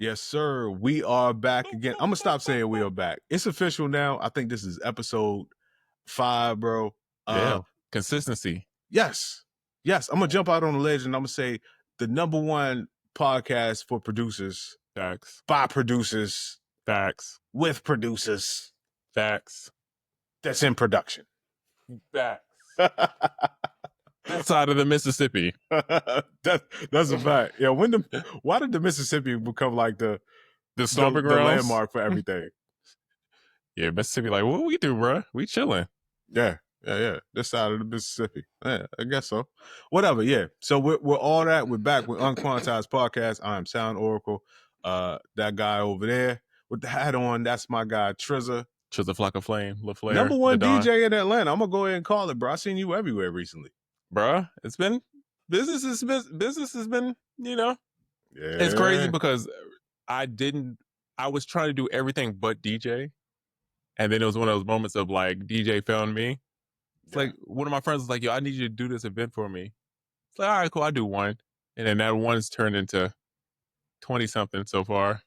Yes, sir. We are back again. I'm gonna stop saying we are back. It's official now. I think this is episode 5, bro. Yeah. Consistency. Yes. I'm gonna jump out on the ledge and I'm gonna say the #1 podcast for producers. Facts. By producers. Facts. With producers. Facts. That's in production. Facts. That side of the Mississippi. That's a fact. Yeah. Why did the Mississippi become like the stomping the grounds? landmark for everything? Yeah, Mississippi, like, what we do, bro? We chilling. Yeah. This side of the Mississippi. Yeah, I guess so. Whatever. Yeah. So we're all that. We're back with Unquantized podcast. I'm Sound Oracle. That guy over there with the hat on, that's my guy Triza. Triza Flock Flame, LaFlair. #1 DJ in Atlanta. I'm gonna go ahead and call it, bro. I seen you everywhere recently. Bruh, it's been business has been, Yeah. It's crazy because I was trying to do everything but DJ. And then it was one of those moments of like DJ found me. It's like one of my friends was like, yo, I need you to do this event for me. It's like, all right, cool, I'll do one. And then that one's turned into 20 something so far.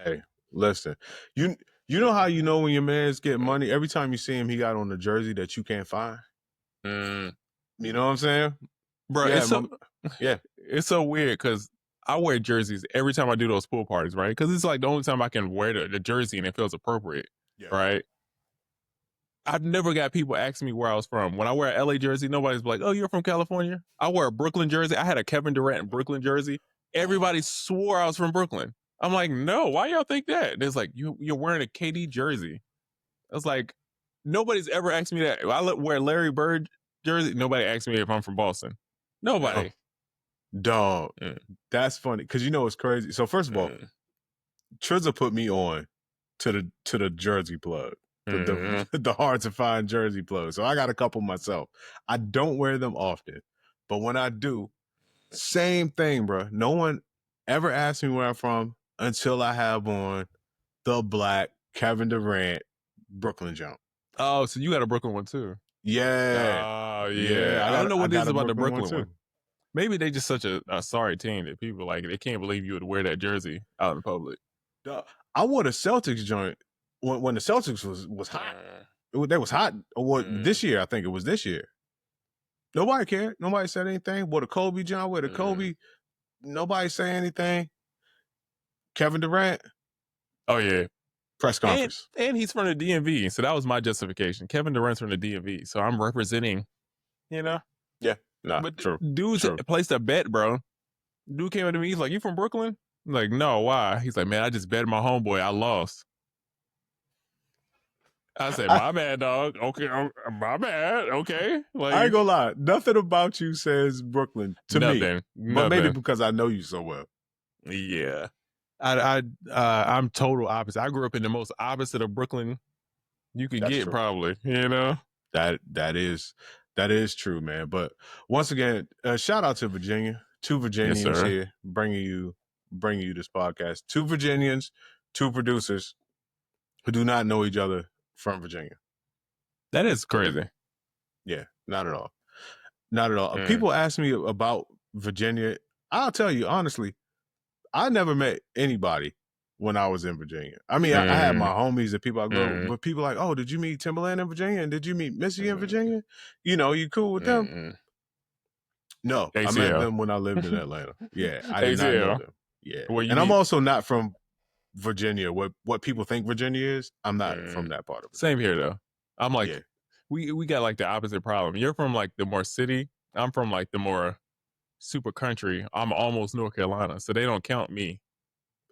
Hey, listen. You know how you know when your man's getting money? Every time you see him, he got on the jersey that you can't find. You know what I'm saying? Bro, it's so weird because I wear jerseys every time I do those pool parties, right? Because it's like the only time I can wear the jersey and it feels appropriate, right? I've never got people asking me where I was from. When I wear a LA jersey, nobody's like, oh, you're from California? I wear a Brooklyn jersey. I had a Kevin Durant Brooklyn jersey. Everybody swore I was from Brooklyn. I'm like, no, why y'all think that? And it's like, you're wearing a KD jersey. I was like, nobody's ever asked me that. I wear Larry Bird jersey. Nobody asked me if I'm from Boston. Nobody. Dog. That's funny. Because you know what's crazy? So first of all, Triza put me on to the jersey plug. The hard to find jersey plug. So I got a couple myself. I don't wear them often. But when I do, same thing, bro. No one ever asked me where I'm from until I have on the black Kevin Durant Brooklyn jump. Oh, so you got a Brooklyn one too? Yeah. Oh, yeah. I don't know what it is about the Brooklyn one. Maybe they just such a sorry team that people like they can't believe you would wear that jersey out in public. I wore the Celtics joint when the Celtics was hot. They was hot. This year, I think it was this year. Nobody cared. Nobody said anything. Wore the Kobe joint, wore the Kobe. Nobody say anything. Kevin Durant. Oh yeah. Press conference. And he's from the DMV. So that was my justification. Kevin Durant's from the DMV. So I'm representing, Yeah. Nah, but true. Dude's placed a bet, bro. Dude came up to me. He's like, you from Brooklyn? I'm like, no, why? He's like, man, I just bet my homeboy. I lost. I said, my bad, dog. Okay, my bad. Okay. Like, I ain't gonna lie. Nothing about you says Brooklyn to me. But maybe because I know you so well. Yeah. I'm total opposite. I grew up in the most opposite of Brooklyn you could get, true. Probably. You know? That is true, man. But once again, shout out to Virginia. 2 Virginians here bringing you this podcast. 2 Virginians, 2 producers who do not know each other from Virginia. That is crazy. Yeah, not at all. Not at all. People ask me about Virginia. I'll tell you honestly, I never met anybody when I was in Virginia. I mean, I had my homies and people I grew up, but people like, oh, did you meet Timberland in Virginia? And did you meet Missy in Virginia? You know, you cool with them? No, ACL. I met them when I lived in Atlanta. Yeah, I did not know them. Yeah, and I'm also not from Virginia. What people think Virginia is, I'm not from that part of it. Same here, though. I'm like, we got like the opposite problem. You're from like the more city. I'm from like the more super country. I'm almost North Carolina, so they don't count me.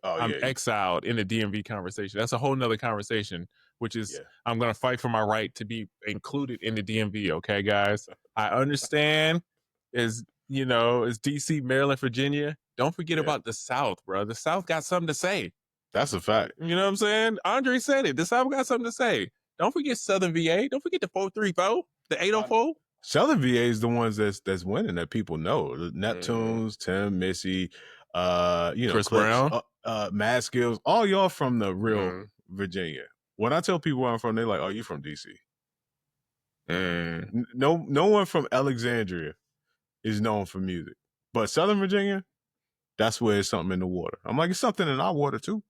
I'm exiled in the DMV conversation. That's a whole nother conversation, which is I'm going to fight for my right to be included in the DMV. Okay, guys, I understand. Is DC, Maryland, Virginia. Don't forget about the South, bro. The South got something to say. That's a fact. You know what I'm saying? Andre said it. The South got something to say. Don't forget Southern VA. Don't forget the 434, the 804. Southern VA is the ones that's winning that people know. The Neptunes, Tim, Missy, Chris Clips, Brown, Mad Skills, all y'all from the real Virginia. When I tell people where I'm from, they're like, "Oh, you from DC?" No one from Alexandria is known for music, but Southern Virginia, that's where it's something in the water. I'm like, it's something in our water too.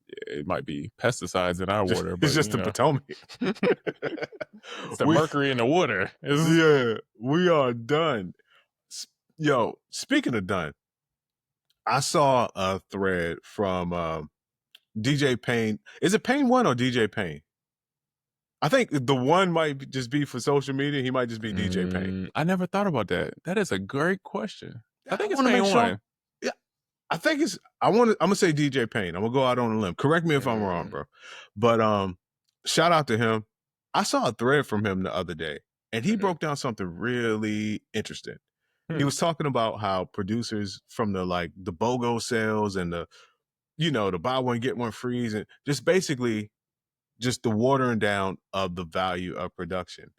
Yeah, it might be pesticides in our water, but it's just the Potomac. It's the mercury in the water. Yeah, we are done. Yo, speaking of done, I saw a thread from DJ Payne. Is it Payne 1 or DJ Payne? I think the one might just be for social media. He might just be DJ Payne. I never thought about that. That is a great question. I think it's Payne 1. Sure. Yeah, I think it's. I'm gonna say DJ Payne. I'm gonna go out on a limb. Correct me if I'm wrong, bro. But shout out to him. I saw a thread from him the other day, and he broke down something really interesting. He was talking about how producers from the BOGO sales and the buy one get one frees, and just basically just the watering down of the value of production.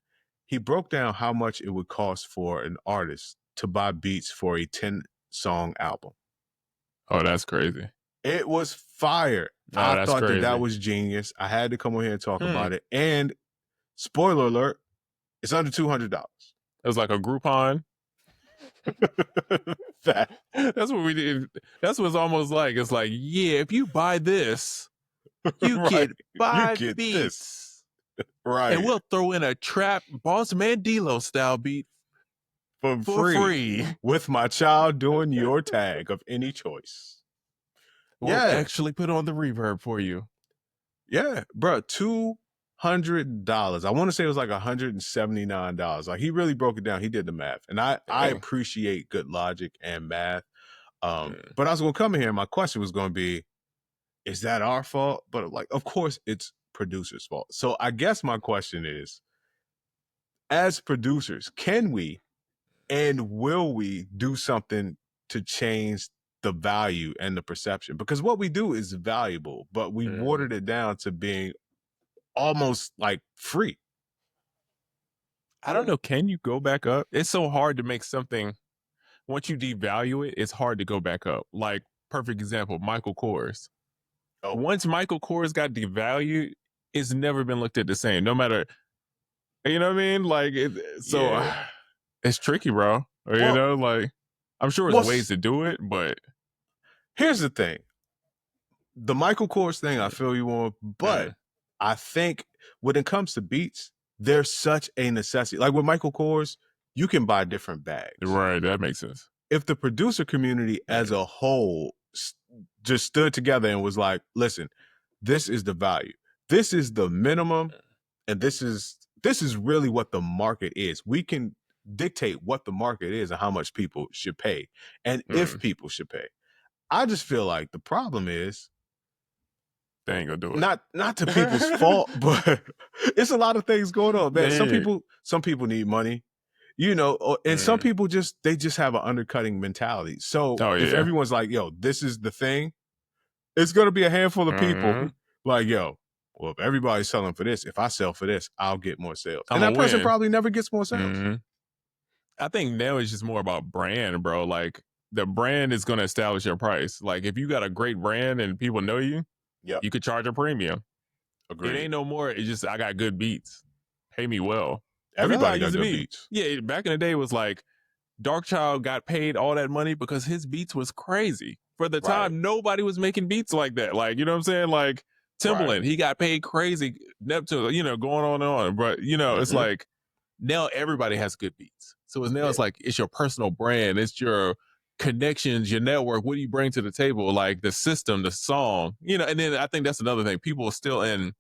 He broke down how much it would cost for an artist to buy beats for a 10-song album. Oh, that's crazy. It was fire. Oh, I thought that was genius. I had to come on here and talk about it. And spoiler alert, it's under $200. It was like a Groupon. That's what we did. That's what it's almost like. It's like, yeah, if you buy this, you get 5 beats. This. Right. And we'll throw in a trap Boss Mandilo style beat for free with my child doing your tag of any choice. We'll actually put on the reverb for you. Yeah, bro, $200. I want to say it was like $179. Like, he really broke it down. He did the math, and I appreciate good logic and math. But I was gonna come in here, and my question was gonna be, is that our fault? But like, of course, it's producers' fault. So I guess my question is, as producers, can we and will we do something to change the value and the perception? Because what we do is valuable, but we watered it down to being almost like free. I don't know. Can you go back up? It's so hard to make something, once you devalue it, it's hard to go back up. Like, perfect example, Michael Kors. Once Michael Kors got devalued, it's never been looked at the same, no matter, you know what I mean? Like, it's tricky, bro. Or, you know, like, I'm sure there's ways to do it, but here's the thing. The Michael Kors thing, I feel you on, but I think when it comes to beats, there's such a necessity. Like with Michael Kors, you can buy different bags. Right, that makes sense. If the producer community as a whole just stood together and was like, listen, this is the value. This is the minimum, and this is really what the market is. We can dictate what the market is and how much people should pay, and if people should pay. I just feel like the problem is they ain't gonna do it. Not to people's fault, but it's a lot of things going on, man. Some people need money, you know, and some people just have an undercutting mentality. So if everyone's like, yo, this is the thing, it's gonna be a handful of people like, yo, well, if everybody's selling for this, if I sell for this, I'll get more sales. And that person probably never gets more sales. I think now it's just more about brand, bro. Like, the brand is going to establish your price. Like, if you got a great brand and people know you, you could charge a premium. Agreed. It ain't no more. It's just, I got good beats. Pay me well. Everybody got good beats. Yeah, back in the day, it was like, Darkchild got paid all that money because his beats was crazy. For the time, nobody was making beats like that. Like, you know what I'm saying? Like, Timbaland, he got paid crazy. Neptune, you know, going on and on. But, you know, it's like, now everybody has good beats. So it's like, it's your personal brand. It's your connections, your network. What do you bring to the table? Like, the system, the song, you know. And then I think that's another thing. People are still in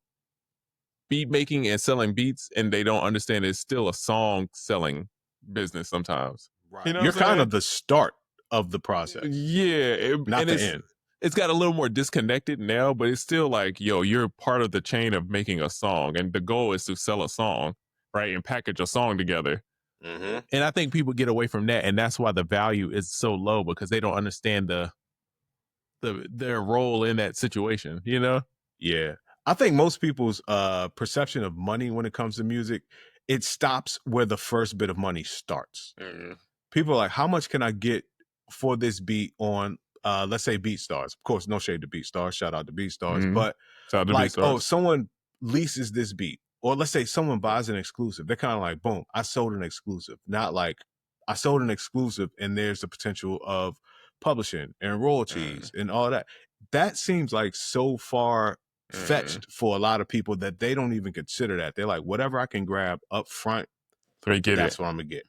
beat making and selling beats, and they don't understand it's still a song selling business sometimes. Right. You know, you're kind of the start of the process. Yeah. Not the end. It's got a little more disconnected now, but it's still like, yo, you're part of the chain of making a song. And the goal is to sell a song, right? And package a song together. And I think people get away from that. And that's why the value is so low, because they don't understand their role in that situation, you know? Yeah. I think most people's perception of money when it comes to music, it stops where the first bit of money starts. People are like, how much can I get for this beat on, let's say, BeatStars? Of course, no shade to BeatStars. Shout out to BeatStars. But like, oh, someone leases this beat. Or let's say someone buys an exclusive. They're kind of like, boom, I sold an exclusive. Not like, I sold an exclusive and there's the potential of publishing and royalties and all that. That seems like so far fetched for a lot of people that they don't even consider that. They're like, whatever I can grab up front, that's what I'm gonna get.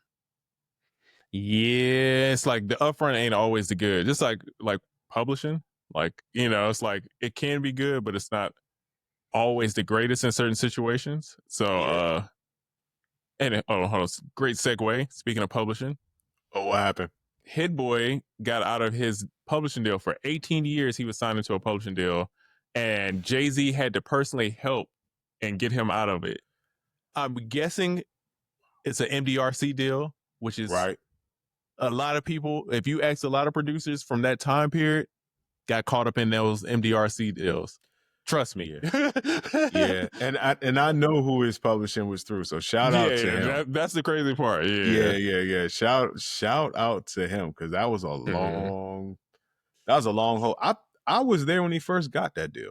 Yeah, it's like the upfront ain't always the good. Just like publishing, like, you know, it's like it can be good, but it's not always the greatest in certain situations. So, and hold on, great segue. Speaking of publishing, what happened? Hit Boy got out of his publishing deal for 18 years. He was signed into a publishing deal, and Jay-Z had to personally help and get him out of it. I'm guessing it's an MDRC deal, which is right. A lot of people, if you ask a lot of producers from that time period, got caught up in those MDRC deals. Trust me. Yeah. And I know who his publishing was through. So shout out to him. That's the crazy part. Yeah. Shout out to him, because that was a long haul. I was there when he first got that deal.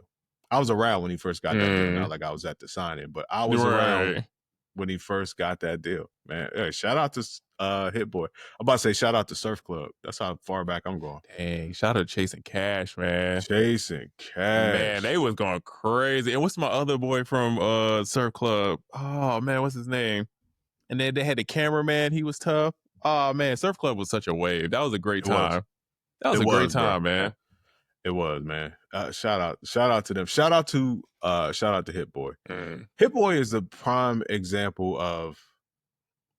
I was around when he first got that deal. Not like I was at the signing, but I was around when he first got that deal. Man, hey, shout out to Hit Boy. I'm about to say shout out to Surf Club. That's how far back I'm going. Dang, shout out to Chasing Cash, man. Chasing Cash. Man, they was going crazy. And what's my other boy from Surf Club? Oh man, what's his name? And then they had the cameraman. He was tough. Oh man, Surf Club was such a wave. That was a great time. That was a great time, man. It was, man. Shout out to them. Shout out to Hit Boy. Hit Boy is the prime example of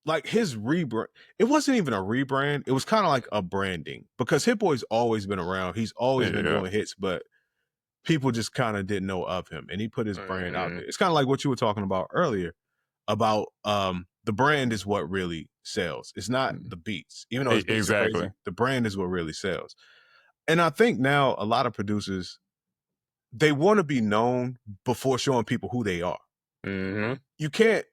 like his rebrand. It wasn't even a rebrand. It was kind of like a branding, because Hit Boy's always been around. He's always been doing hits, but people just kind of didn't know of him, and he put his brand out there. It's kind of like what you were talking about earlier about the brand is what really sells. It's not the beats, even though it's exactly crazy, the brand is what really sells. And I think now a lot of producers, they want to be known before showing people who they are. You can't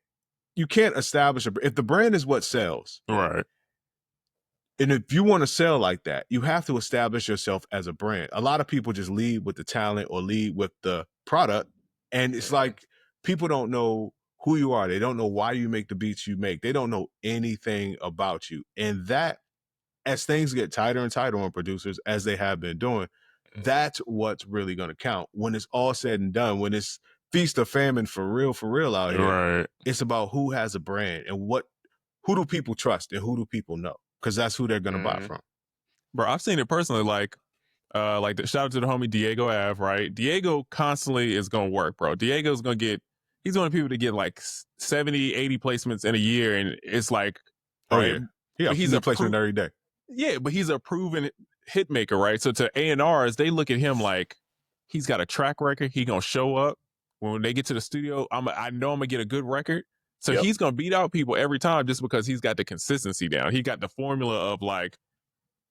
establish if the brand is what sells, right? And if you want to sell like that, you have to establish yourself as a brand. A lot of people just lead with the talent or lead with the product, and it's like people don't know who you are. They don't know why you make the beats you make. They don't know anything about you, and that, as things get tighter and tighter on producers, as they have been doing, that's what's really going to count. When it's all said and done, when it's feast or famine for real out here, it's about who has a brand and who do people trust and who do people know, because that's who they're going to buy from. Bro, I've seen it personally, like shout out to the homie Diego Ave, right? Diego constantly is going to work, bro. Diego's going to he's one of the people to get like 70, 80 placements in a year, and it's like, he's a placement every day. Yeah, but he's a proven hit maker, right? So to A&Rs, they look at him like he's got a track record. He gonna show up when they get to the studio. I know I'm gonna get a good record. So he's gonna beat out people every time just because he's got the consistency down. He got the formula of like,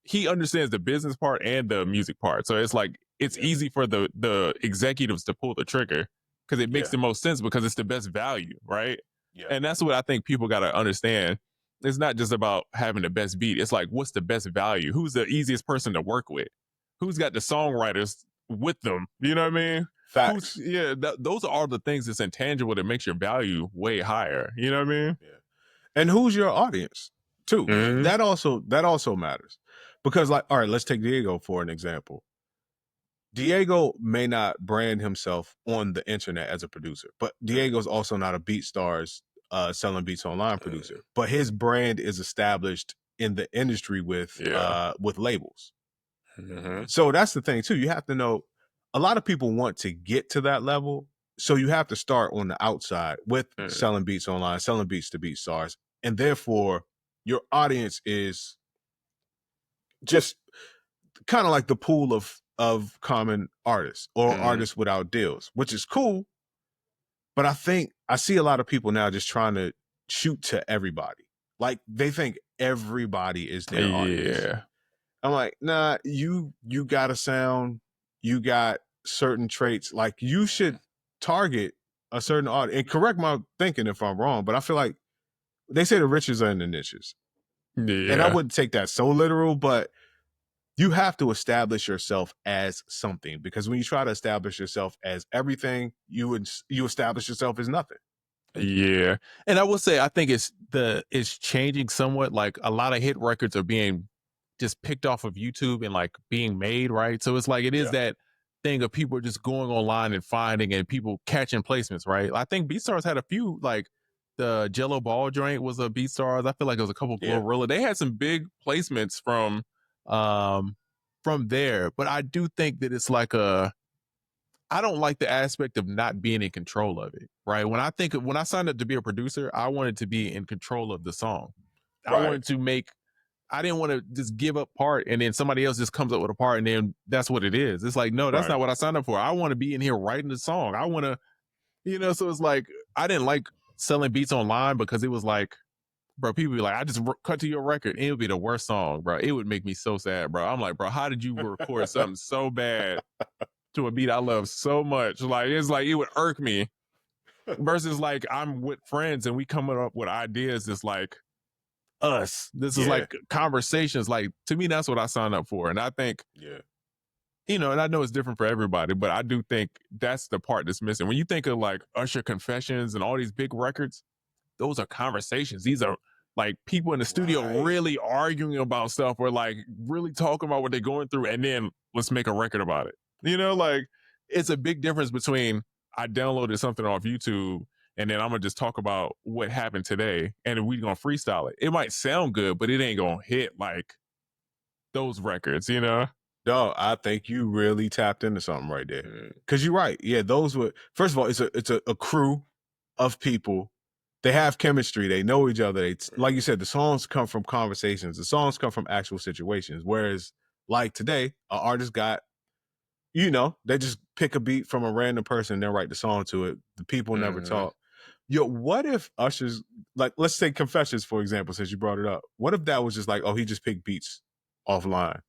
he understands the business part and the music part. So it's like it's easy for the executives to pull the trigger because it makes the most sense because it's the best value, right? Yeah. And that's what I think people gotta understand. It's not just about having the best beat. It's like, what's the best value? Who's the easiest person to work with? Who's got the songwriters with them? You know what I mean? Facts. Those are all the things that's intangible that makes your value way higher. You know what I mean? Yeah. And who's your audience too? That also matters, because like, all right, let's take Diego for an example. Diego may not brand himself on the internet as a producer, but Diego's also not a BeatStars selling beats online producer, but his brand is established in the industry with labels. So that's the thing too. You have to know, a lot of people want to get to that level, so you have to start on the outside with selling beats online, selling beats to BeatStars, and therefore your audience is just kind of like the pool of common artists or artists without deals, which is cool. But I think I see a lot of people now just trying to shoot to everybody. Like they think everybody is their audience. I'm like, nah, you got a sound, you got certain traits. Like you should target a certain audience. And correct my thinking if I'm wrong, but I feel like they say the riches are in the niches. And I wouldn't take that so literal, but you have to establish yourself as something, because when you try to establish yourself as everything, you establish yourself as nothing. Yeah. And I will say, I think it's changing somewhat. Like a lot of hit records are being just picked off of YouTube and like being made, right? So it's like it is that thing of people just going online and finding and people catching placements, right? I think BeatStars had a few, like the Jello Ball joint was a BeatStars. I feel like it was a couple Glorilla. They had some big placements from there, but I do think that it's like I don't like the aspect of not being in control of it, right? When I signed up to be a producer, I wanted to be in control of the song. I wanted to I didn't want to just give up part and then somebody else just comes up with a part and then that's what it is. It's like, no, that's not what I signed up for. I want to be in here writing the song. I want to, so it's like, I didn't like selling beats online because it was like, bro, people be like, I just cut to your record and it would be the worst song, bro. It would make me so sad, bro. I'm like, bro, how did you record something so bad to a beat I love so much? Like, it's like, it would irk me versus like I'm with friends and we coming up with ideas. It's like, us. This is like conversations. Like, to me, that's what I signed up for. And I think, and I know it's different for everybody, but I do think that's the part that's missing. When you think of like Usher Confessions and all these big records, those are conversations. These are like people in the studio really arguing about stuff or like really talking about what they're going through. And then let's make a record about it. Like it's a big difference between I downloaded something off YouTube and then I'm going to just talk about what happened today and we're going to freestyle it. It might sound good, but it ain't going to hit like those records, No, I think you really tapped into something right there. Because you're right. Yeah, those were, first of all, it's a crew of people. They have chemistry. They know each other. Like you said, the songs come from conversations. The songs come from actual situations. Whereas like today, an artist got, they just pick a beat from a random person and then write the song to it. The people never talk. Yo, what if Usher's, like, let's say Confessions, for example, since you brought it up. What if that was just like, oh, he just picked beats offline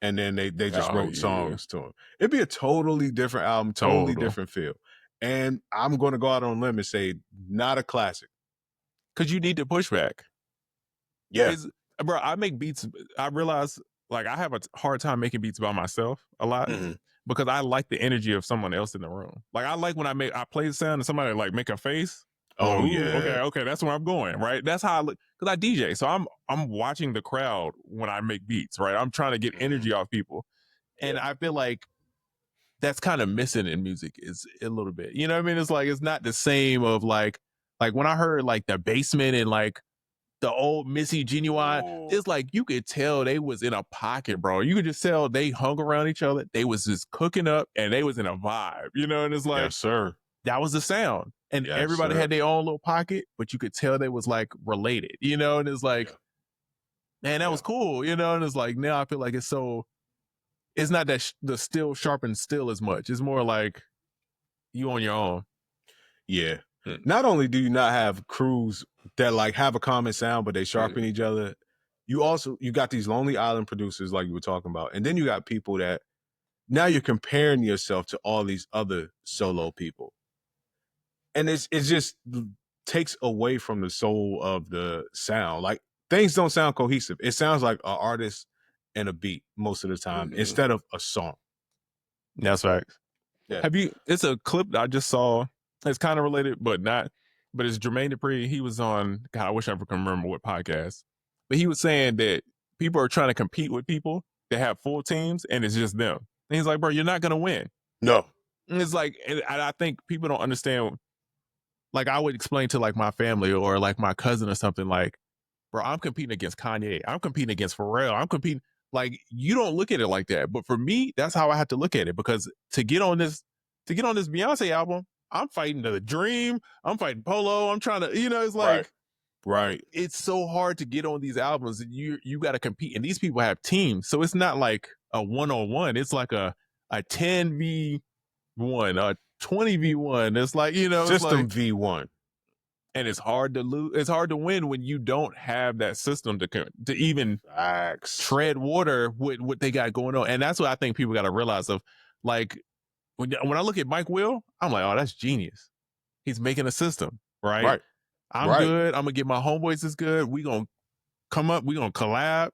and then they just wrote songs to him? It'd be a totally different album, totally different feel. And I'm going to go out on a limb and say, not a classic. Because you need to push back. Yeah. Bro, I make beats. I realize, like, I have a hard time making beats by myself a lot. Because I like the energy of someone else in the room. Like I like when I play the sound and somebody like make a face. Oh, okay, that's where I'm going, right? That's how I look, because I DJ, so I'm watching the crowd when I make beats, right? I'm trying to get energy off people, and I feel like that's kind of missing in music is a little bit. You know what I mean? It's like it's not the same of like when I heard like the Basement and like the old Missy Genuine, it's like you could tell they was in a pocket, bro. You could just tell they hung around each other. They was just cooking up and they was in a vibe, And it's like, yes, sir. That was the sound. And everybody had their own little pocket, but you could tell they was like related, And it's like, man, that was cool, And it's like, now I feel like it's not that the still sharpened still as much. It's more like you on your own. Yeah. Not only do you not have crews that like have a common sound, but they sharpen each other, you got these Lonely Island producers like you were talking about. And then you got people that now you're comparing yourself to all these other solo people. And it just takes away from the soul of the sound. Like things don't sound cohesive. It sounds like an artist and a beat most of the time instead of a song. That's right. Yeah. It's a clip that I just saw. It's kind of related, but not. But it's Jermaine Dupri. He was on, God, I wish I can remember what podcast. But he was saying that people are trying to compete with people that have full teams and it's just them. And he's like, bro, you're not going to win. No. And it's like, and I think people don't understand. Like I would explain to like my family or like my cousin or something like, bro, I'm competing against Kanye. I'm competing against Pharrell. I'm competing. Like you don't look at it like that. But for me, that's how I have to look at it, because to get on this Beyonce album, I'm fighting The Dream. I'm fighting Polo. I'm trying to, it's like, right. It's so hard to get on these albums, and you got to compete. And these people have teams, so it's not like a 1-on-1. It's like a 10v1, a 20v1. It's like system like, V1. And it's hard to lose. It's hard to win when you don't have that system to even tread water with what they got going on. And that's what I think people got to realize of, like, when I look at Mike Will, I'm like, oh, that's genius. He's making a system, right? I'm good. I'm gonna get my homeboys is good. We gonna come up. We gonna collab.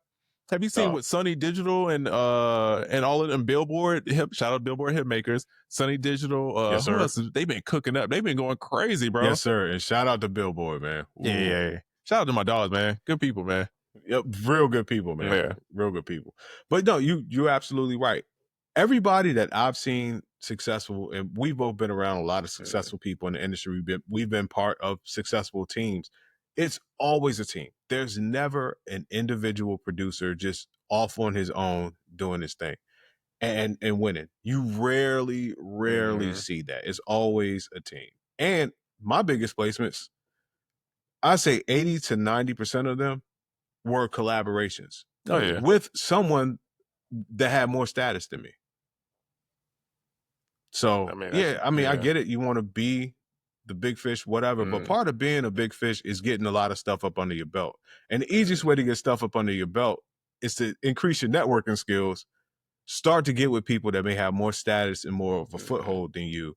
Have you seen what Sunny Digital and all of them Billboard shout out Billboard hit makers, Sunny Digital, yes, sir. They've been cooking up. They've been going crazy, bro. Yes, sir. And shout out to Billboard, man. Yeah. Shout out to my dogs, man. Good people, man. Yep, real good people, man. Yeah. Real good people. But no, you're absolutely right. Everybody that I've seen successful, and we've both been around a lot of successful people in the industry. We've been part of successful teams. It's always a team. There's never an individual producer just off on his own doing his thing and winning. You rarely see that. It's always a team. And my biggest placements, I say 80 to 90% of them were collaborations. Oh yeah. With someone that had more status than me. So I get it. You want to be the big fish, whatever. But part of being a big fish is getting a lot of stuff up under your belt. And the easiest way to get stuff up under your belt is to increase your networking skills. Start to get with people that may have more status and more of a foothold than you.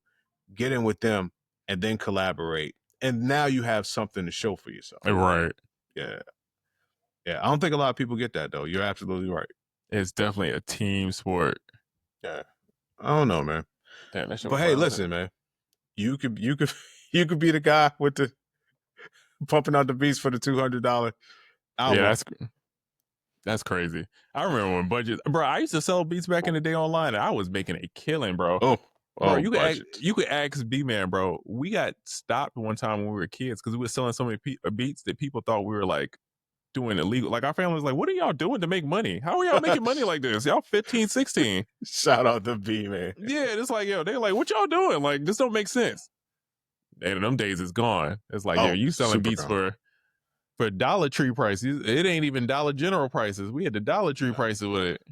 Get in with them and then collaborate. And now you have something to show for yourself. Right. Yeah. Yeah. I don't think a lot of people get that though. You're absolutely right. It's definitely a team sport. Yeah. I don't know, man. Damn, but hey, listen, man. You could be the guy with the pumping out the beats for the $200 album. Yeah, that's crazy. I remember when budgets, bro. I used to sell beats back in the day online, and I was making a killing, bro. Bro, you could ask B-Man, bro. We got stopped one time when we were kids because we were selling so many beats that people thought we were like doing illegal. Like our family was like, what are y'all doing to make money? How are y'all making money like this? Y'all 15, 16. Shout out to B-Man. Yeah, it's like, yo, they're like, what y'all doing? Like, this don't make sense. And them days is gone. It's like, yo, you selling beats for Dollar Tree prices. It ain't even Dollar General prices. We had the Dollar Tree prices with it.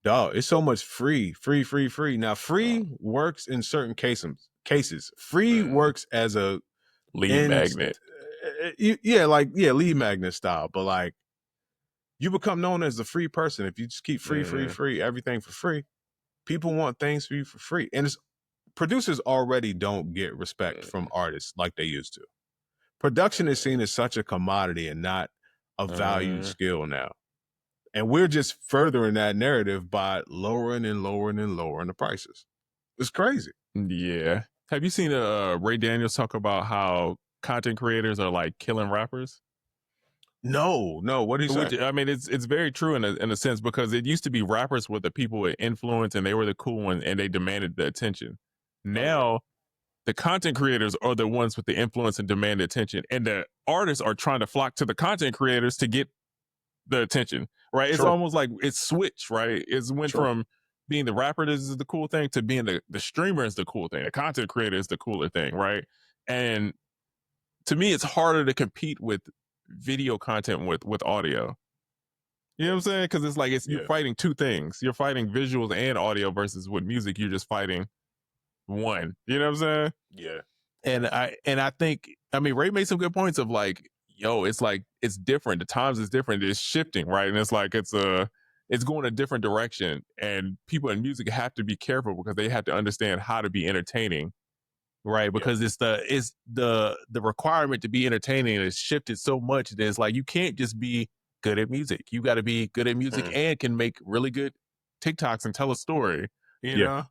Dog, it's so much free. Now, free works in certain cases. Free works as a lead magnet. Lead magnet style. But like, you become known as the free person if you just keep free, everything for free. People want things for you for free, and producers already don't get respect from artists like they used to. Production is seen as such a commodity and not a valued skill now. And we're just furthering that narrative by lowering the prices. It's crazy. Yeah. Have you seen Ray Daniels talk about how content creators are like killing rappers? No. What did he say? I mean, it's very true in a sense, because it used to be rappers were the people with influence and they were the cool ones and they demanded the attention. Now, the content creators are the ones with the influence and demand attention, and the artists are trying to flock to the content creators to get the attention, right? It's almost like it's switched, right? It's went from being the rapper is the cool thing to being the streamer is the cool thing. The content creator is the cooler thing, right? And to me, it's harder to compete with video content with audio. You know what I'm saying? Because it's like you're fighting two things. You're fighting visuals and audio versus with music, you're just fighting one. You know what I'm saying? Yeah. And I think, I mean, Ray made some good points of like, yo, it's like, it's different. The times is different. It's shifting, right? And it's like, it's going a different direction. And people in music have to be careful because they have to understand how to be entertaining, right? Because it's the requirement to be entertaining has shifted so much that it's like, you can't just be good at music. You got to be good at music and can make really good TikToks and tell a story, you know?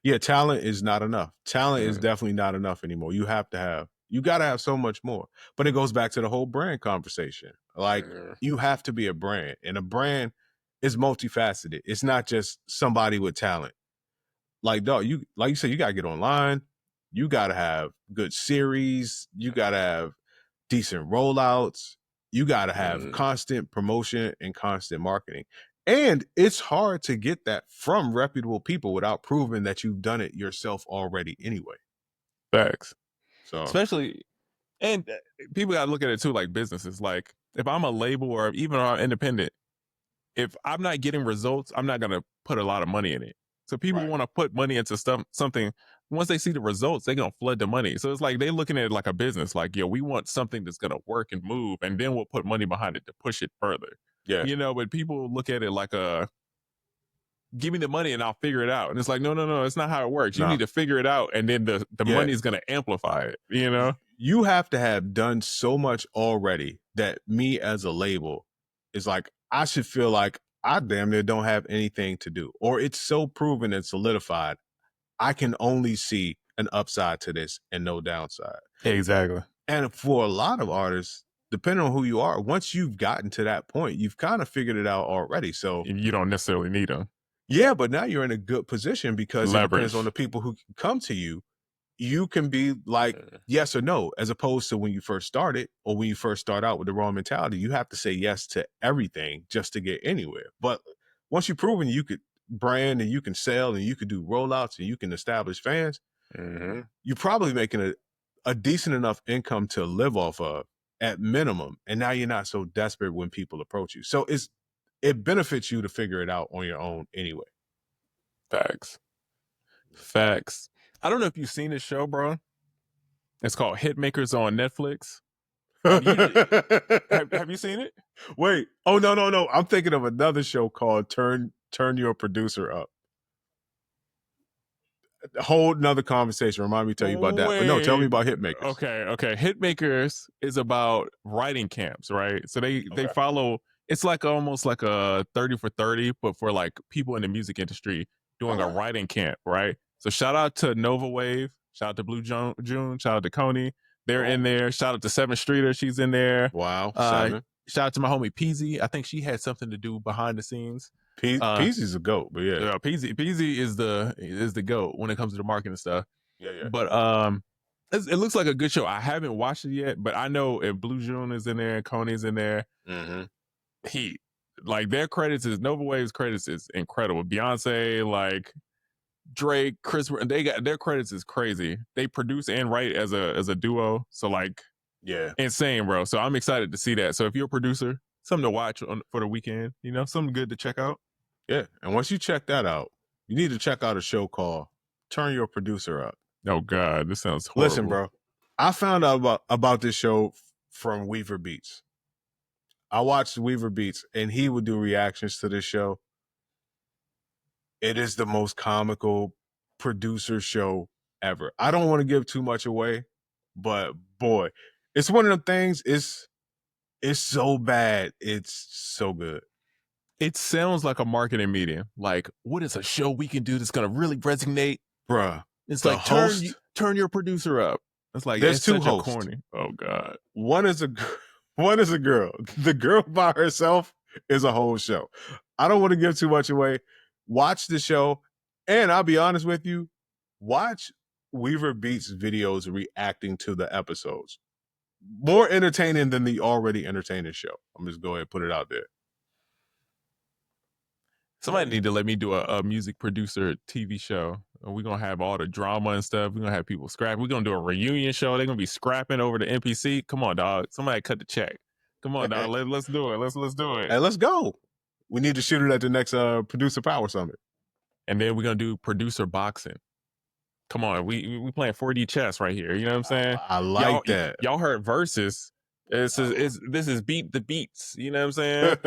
Yeah, talent is not enough. Talent is definitely not enough anymore. You got to have so much more. But it goes back to the whole brand conversation. Like, you have to be a brand, and a brand is multifaceted. It's not just somebody with talent. Like, dog, like you said, you got to get online. You got to have good series. You got to have decent rollouts. You got to have constant promotion and constant marketing. And it's hard to get that from reputable people without proving that you've done it yourself already anyway. Facts. So, especially, and people got to look at it too, like businesses. Like, if I'm a label or even I'm independent, if I'm not getting results, I'm not going to put a lot of money in it. So people want to put money into something. Once they see the results, they're going to flood the money. So it's like they're looking at it like a business. Like, yo, we want something that's going to work and move, and then we'll put money behind it to push it further. Yeah. You know, but people look at it like give me the money and I'll figure it out. And it's like, no, it's not how it works. You need to figure it out, and then the money is going to amplify it, you know? You have to have done so much already that me as a label is like, I should feel like I damn near don't have anything to do. Or it's so proven and solidified, I can only see an upside to this and no downside. Exactly. And for a lot of artists, depending on who you are, once you've gotten to that point, you've kind of figured it out already. So you don't necessarily need them. Yeah, but now you're in a good position because it depends on the people who come to you. You can be like yes or no, as opposed to when you first started or when you first start out with the wrong mentality. You have to say yes to everything just to get anywhere. But once you've proven you could brand and you can sell and you can do rollouts and you can establish fans, you're probably making a decent enough income to live off of at minimum. And now you're not so desperate when people approach you. So it benefits you to figure it out on your own anyway. Facts. I don't know if you've seen this show, bro. It's called Hitmakers on Netflix. Have you seen it? Wait. Oh, no. I'm thinking of another show called Turn Your Producer Up. A whole nother conversation. Remind me to tell you about that. But no, tell me about Hitmakers. Okay. Hitmakers is about writing camps, right? So they follow, it's like almost like a 30 for 30, but for like people in the music industry doing a writing camp, right? So shout out to Nova Wave, shout out to Blue June, shout out to Coney. They're in there. Shout out to Seven Streeter. She's in there. Wow. Seven. Shout out to my homie Peasy. I think she had something to do behind the scenes. Peasy's a goat, but yeah. Peasy is the goat when it comes to the marketing stuff. Yeah. But it looks like a good show. I haven't watched it yet, but I know if Blue June is in there and Coney's in there, he like their credits is Nova Wave's credits is incredible. Beyonce, like Drake, Chris, they got their credits is crazy. They produce and write as a duo, so like insane, bro. So I'm excited to see that. So if you're a producer, something to watch for the weekend, something good to check out. Yeah, and once you check that out, you need to check out a show called Turn Your Producer Up. Oh God, this sounds horrible. Listen, bro, I found out about this show from Weaver Beats. I watched Weaver Beats, and he would do reactions to this show. It is the most comical producer show ever. I don't want to give too much away, but boy, it's one of them things. It's so bad. It's so good. It sounds like a marketing medium. Like, what is a show we can do that's going to really resonate? Bruh. It's like, turn your producer up. It's like, there's two hosts. Corny. Oh, God. One is a girl. The girl by herself is a whole show. I don't want to give too much away. Watch the show. And I'll be honest with you, watch Weaver Beats videos reacting to the episodes. More entertaining than the already entertaining show. I'm just going to put it out there. Somebody need to let me do a music producer TV show. We're going to have all the drama and stuff. We're going to have people scrap. We're going to do a reunion show. They're going to be scrapping over the NPC. Come on, dog. Somebody cut the check. Come on, dog. Let's do it. Let's do it. Hey, let's go. We need to shoot it at the next Producer Power Summit. And then we're going to do producer boxing. Come on. We playing 4D chess right here. You know what I'm saying? I like that. Y'all heard Versus. This is Beat the Beats. You know what I'm saying?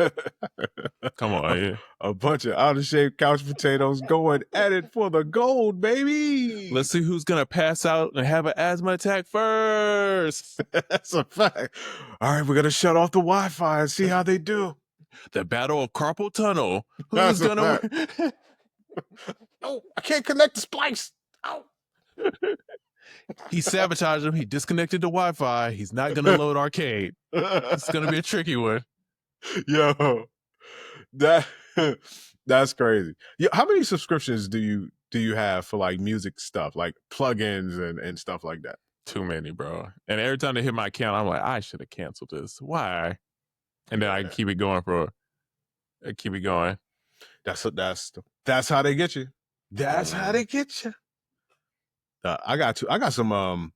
Come on, yeah. A bunch of out of shape couch potatoes going at it for the gold, baby. Let's see who's gonna pass out and have an asthma attack first. That's a fact. All right, we're gonna shut off the Wi-Fi and see how they do. The Battle of Carpal Tunnel. Who's gonna? No, I can't connect the splice. Oh. He sabotaged him. He disconnected the Wi-Fi. He's not going to load arcade. It's going to be a tricky one. Yo, that's crazy. Yo, how many subscriptions do you have for like music stuff, like plugins and stuff like that? Too many, bro. And every time they hit my account, I'm like, I should have canceled this. Why? And then I keep it going keep it going. That's how they get you. That's how they get you. I got some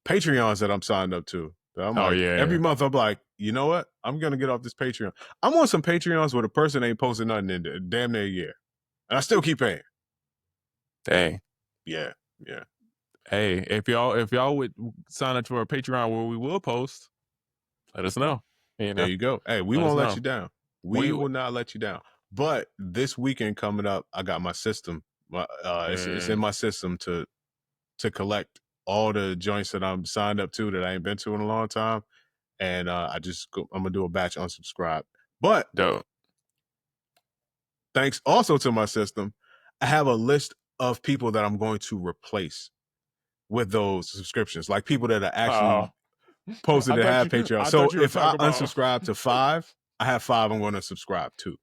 Patreons that I'm signed up to. I'm every month I'm like, you know what? I'm gonna get off this Patreon. I'm on some Patreons where the person ain't posting nothing in damn near a year, and I still keep paying. Dang. Yeah. Hey, if y'all would sign up for a Patreon where we will post, let us know. There you go. Hey, we won't let you down. We will not let you down. But this weekend coming up, I got my system. It's in my system to collect all the joints that I'm signed up to that I ain't been to in a long time, and I'm gonna do a batch unsubscribe. But dope. Thanks also to my system, I have a list of people that I'm going to replace with those subscriptions, like people that are actually posted and had Patreon. So if I about... unsubscribe to 5, I have 5 I'm going to subscribe to.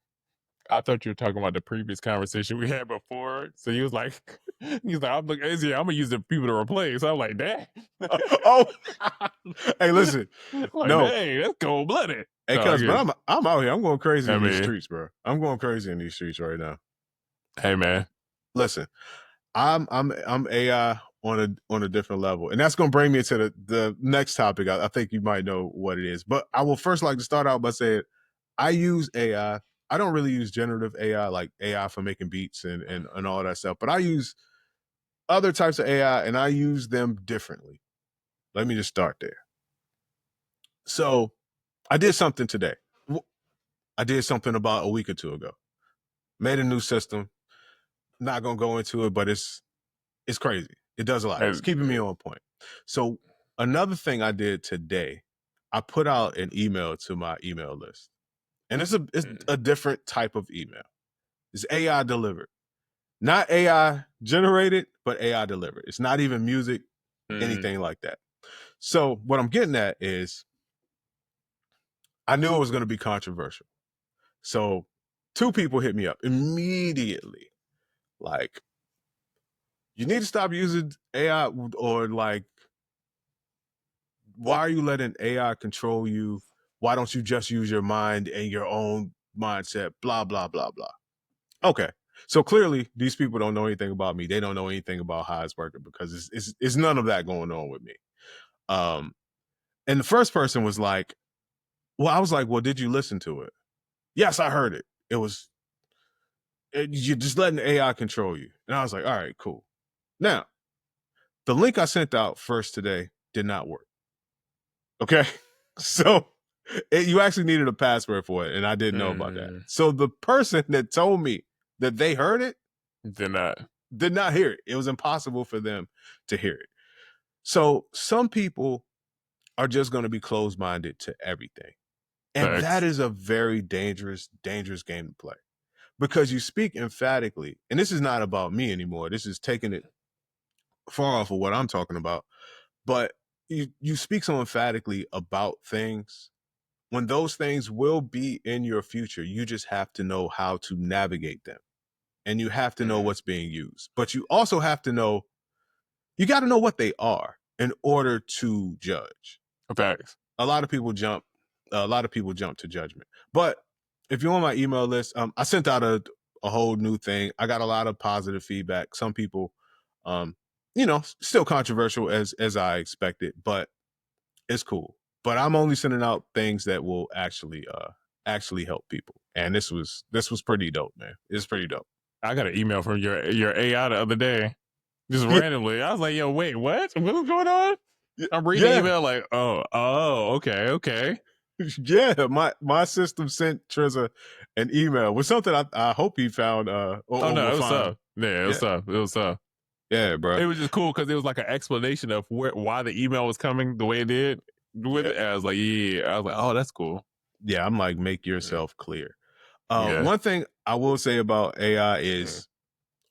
I thought you were talking about the previous conversation we had before. So he was like, I'm looking, I'm gonna use the people to replace. I'm like, dang. Hey, listen. Like, no, dang, that's cold blooded. Hey, cuz, but I'm out here. I'm going crazy in these streets, bro. I'm going crazy in these streets right now. Hey, man. Listen, I'm AI on a different level, and that's going to bring me to the next topic. I think you might know what it is, but I will first like to start out by saying I use AI. I don't really use generative AI, like AI for making beats and all that stuff, but I use other types of AI, and I use them differently. Let me just start there. So I did something today. I did something about a week or two ago. Made a new system. Not gonna go into it, but it's crazy. It does a lot. It's keeping me on point. So another thing I did today, I put out an email to my email list, and it's a different type of email. It's AI delivered, not AI generated, but AI delivered. It's not even music, anything like that. So what I'm getting at is, I knew it was going to be controversial. So 2 people hit me up immediately, like, you need to stop using AI, or like, why are you letting AI control you? Why don't you just use your mind and your own mindset? Blah, blah, blah, blah. Okay. So clearly these people don't know anything about me. They don't know anything about how it's working, because it's none of that going on with me. And the first person was like, well, I was like, well, did you listen to it? Yes, I heard it. You're just letting AI control you. And I was like, all right, cool. Now, the link I sent out first today did not work. Okay. So you actually needed a password for it, and I didn't know about that. So the person that told me that they heard it did not hear it. It was impossible for them to hear it. So some people are just going to be closed-minded to everything. And that is a very dangerous, dangerous game to play, because you speak emphatically, and this is not about me anymore. This is taking it far off of what I'm talking about. But you speak so emphatically about things, when those things will be in your future. You just have to know how to navigate them, and you have to know what's being used. But you also have to know, you got to know what they are in order to judge. Facts. A lot of people jump to judgment. But if you're on my email list, I sent out a whole new thing. I got a lot of positive feedback. Some people, still controversial as I expected, but it's cool. But I'm only sending out things that will actually help people. And this was pretty dope, man. It's pretty dope. I got an email from your AI the other day, just randomly. I was like, yo, wait, what? What's going on? I'm reading the email like, oh, okay. Yeah, my system sent Triza an email with something I hope he found. It was up. Yeah, it was up. Yeah, bro. It was just cool because it was like an explanation of why the email was coming the way it did. I was like, oh, that's cool. Yeah, I'm like, make yourself clear. One thing I will say about AI is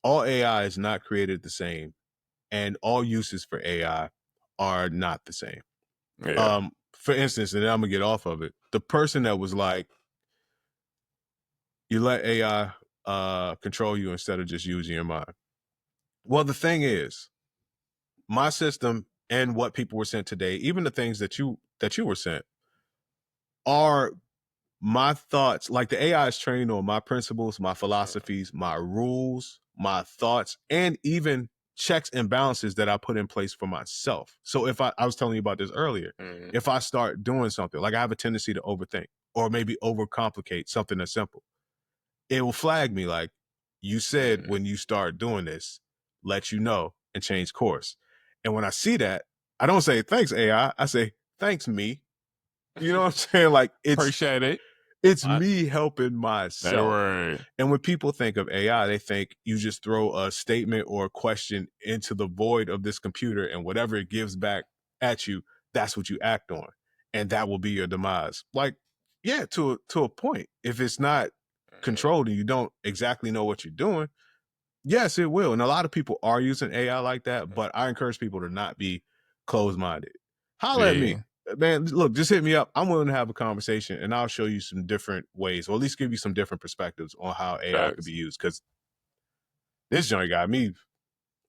all AI is not created the same, and all uses for AI are not the same. Yeah. For instance, and then I'm gonna get off of it, the person that was like, you let AI control you instead of just using your mind. Well, the thing is, my system and what people were sent today, even the things that you were sent, are my thoughts. Like, the AI is trained on my principles, my philosophies, my rules, my thoughts, and even checks and balances that I put in place for myself. So if I was telling you about this earlier, if I start doing something, like I have a tendency to overthink or maybe overcomplicate something that's simple, it will flag me like, you said when you start doing this, let you know and change course. And when I see that, I don't say thanks AI, I say thanks me. You know what I'm saying? Like, Appreciate it. It's me helping myself. Right. And when people think of AI, they think you just throw a statement or a question into the void of this computer, and whatever it gives back at you, that's what you act on. And that will be your demise. Like, yeah, to a point. If it's not controlled and you don't exactly know what you're doing, yes, it will. And a lot of people are using AI like that, but I encourage people to not be closed-minded. Holler at me. man, look, just hit me up. I'm willing to have a conversation, and I'll show you some different ways, or at least give you some different perspectives on how AI could be used. Because this joint got me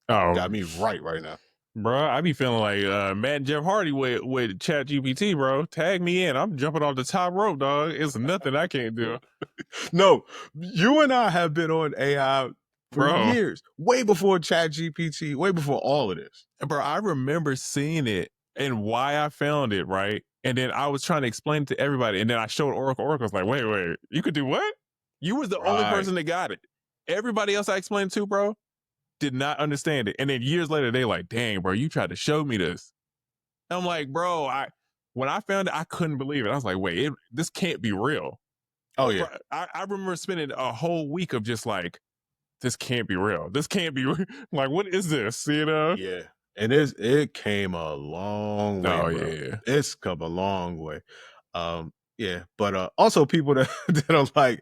right now. Bro, I be feeling like Matt Jeff Hardy with Chat GPT, bro. Tag me in. I'm jumping off the top rope, dog. It's nothing I can't do. No, you and I have been on AI for years, way before Chat GPT, way before all of this. Bro, I remember seeing it and why I found it, right? And then I was trying to explain it to everybody. And then I showed Oracle. Oracle's like, wait, you could do what? You was the only person that got it. Everybody else I explained to, bro, did not understand it. And then years later, they like, dang, bro, you tried to show me this. And I'm like, bro, when I found it, I couldn't believe it. I was like, wait, this can't be real. Oh, yeah. Bro, I remember spending a whole week of just like, this can't be real. This can't be real. Like, what is this? You know? Yeah. And it came a long way. Oh, bro. yeah. It's come a long way. Yeah. But also people that are like,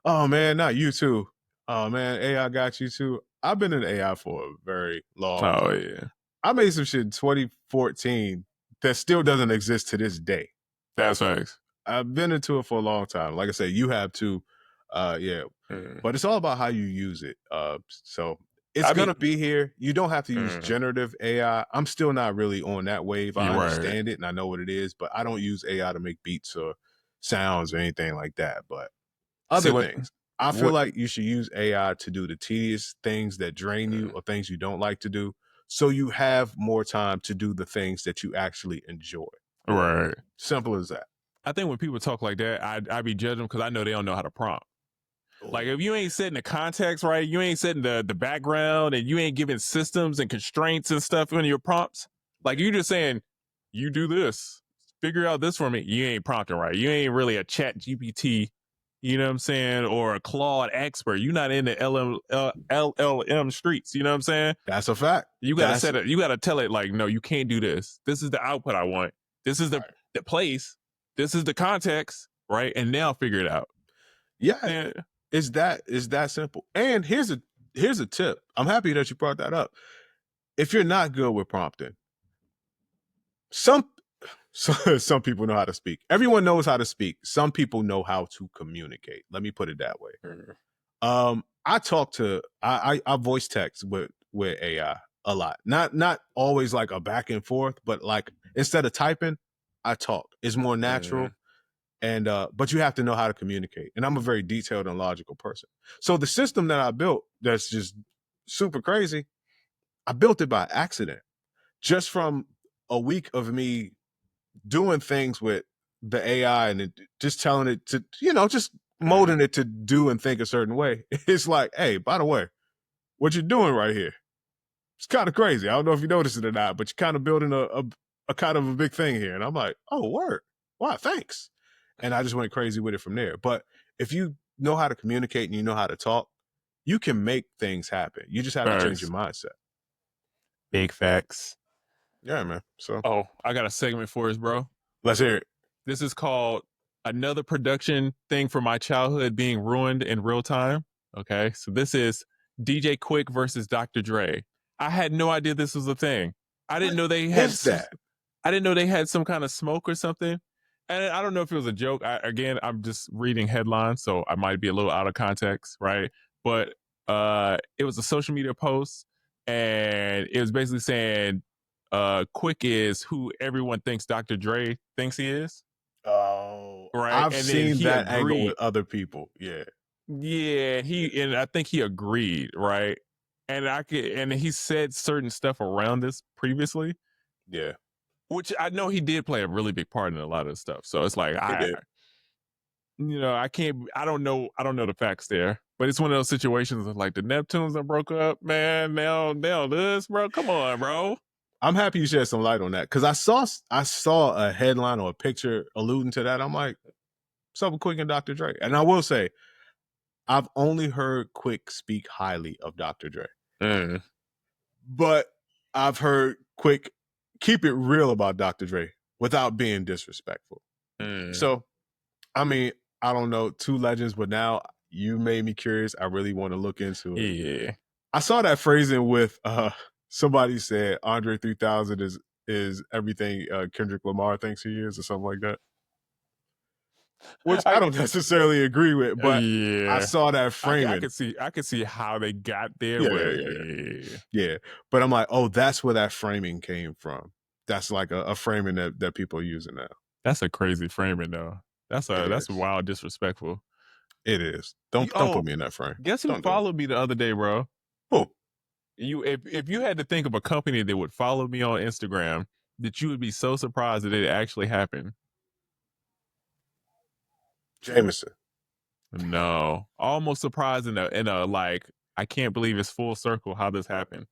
oh man, not you too. Oh man, AI got you too. I've been in AI for a very long time. Oh, yeah. I made some shit in 2014 that still doesn't exist to this day. That's facts. I've been into it for a long time. Like I said, you have too. Yeah. But it's all about how you use it. So it's going to be here. You don't have to use generative AI. I'm still not really on that wave. I understand it and I know what it is, but I don't use AI to make beats or sounds or anything like that. But other things, I feel like you should use AI to do the tedious things that drain you or things you don't like to do, so you have more time to do the things that you actually enjoy. Right. Simple as that. I think when people talk like that, I be judging them because I know they don't know how to prompt. Like if you ain't setting the context right, you ain't setting the background, and you ain't giving systems and constraints and stuff in your prompts. Like you just saying, you do this, figure out this for me. You ain't prompting right. You ain't really a Chat GPT, you know what I'm saying, or a Claude expert. You're not in the LLM streets. You know what I'm saying? That's a fact. You gotta set it. You gotta tell it like, no, you can't do this. This is the output I want. This is the place. This is the context, right? And now figure it out. Yeah. It's that simple. And here's a tip. I'm happy that you brought that up. If you're not good with prompting, some people know how to speak. Everyone knows how to speak. Some people know how to communicate. Let me put it that way. I voice text with AI a lot. Not always like a back and forth, but like instead of typing, I talk. It's more natural. And but you have to know how to communicate. And I'm a very detailed and logical person. So the system that I built that's just super crazy, I built it by accident. Just from a week of me doing things with the AI and just telling it to, just molding it to do and think a certain way. It's like, hey, by the way, what you're doing right here, it's kind of crazy. I don't know if you noticed it or not, but you're kind of building a kind of a big thing here. And I'm like, oh, word. Wow, thanks. And I just went crazy with it from there. But if you know how to communicate and you know how to talk, you can make things happen. You just have to change your mindset. Big facts. Yeah, man. So, I got a segment for us, bro. Let's hear it. This is called another production thing from my childhood being ruined in real time. Okay, so this is DJ Quik versus Dr. Dre. I had no idea this was a thing. I didn't know they had that. I didn't know they had some kind of smoke or something. And I don't know if it was a joke. I'm just reading headlines, so I might be a little out of context, right? But it was a social media post, and it was basically saying Quik is who everyone thinks Dr. Dre thinks he is. Oh, right. I've seen that angle with other people. Yeah. Yeah, and I think he agreed, right? And he said certain stuff around this previously. Yeah. Which I know he did play a really big part in a lot of stuff. So it's like I don't know the facts there. But it's one of those situations of like the Neptunes that broke up, man. Now this, bro. Come on, bro. I'm happy you shed some light on that because I saw a headline or a picture alluding to that. I'm like, something Quik and Dr. Dre. And I will say, I've only heard Quik speak highly of Dr. Dre. But I've heard Quik keep it real about Dr. Dre without being disrespectful. So, I mean, I don't know, two legends, but now you made me curious. I really want to look into it. Yeah. I saw that phrasing with somebody said Andre 3000 is is everything Kendrick Lamar thinks he is, or something like that. Which I don't necessarily agree with, but I saw that framing. I could see how they got there. Yeah. But I'm like, oh, that's where that framing came from. That's like a framing that people are using now. That's a crazy framing, though. That's wild disrespectful. It is. Don't put me in that frame. Guess who followed me the other day, bro? Who? If you had to think of a company that would follow me on Instagram, that you would be so surprised that it actually happened. Jameson. No, almost surprised in a like, I can't believe it's full circle how this happened.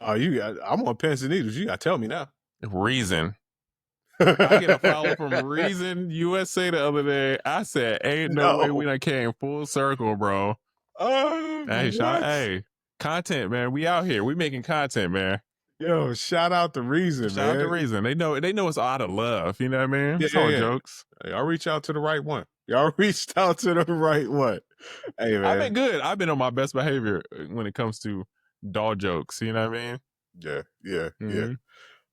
Oh, I'm on pins and needles. You gotta tell me now. Reason. I get a follow from Reason USA the other day. I said, ain't no way we done came full circle, bro. Hey, content, man. We out here. We making content, man. Yo, shout out to Reason, shout out to Reason. They know it's out of love. You know what I mean? Yeah, it's all jokes. Y'all reach out to the right one. Y'all reached out to the right one. Hey, man. I've been good. I've been on my best behavior when it comes to dog jokes. You know what I mean? Yeah.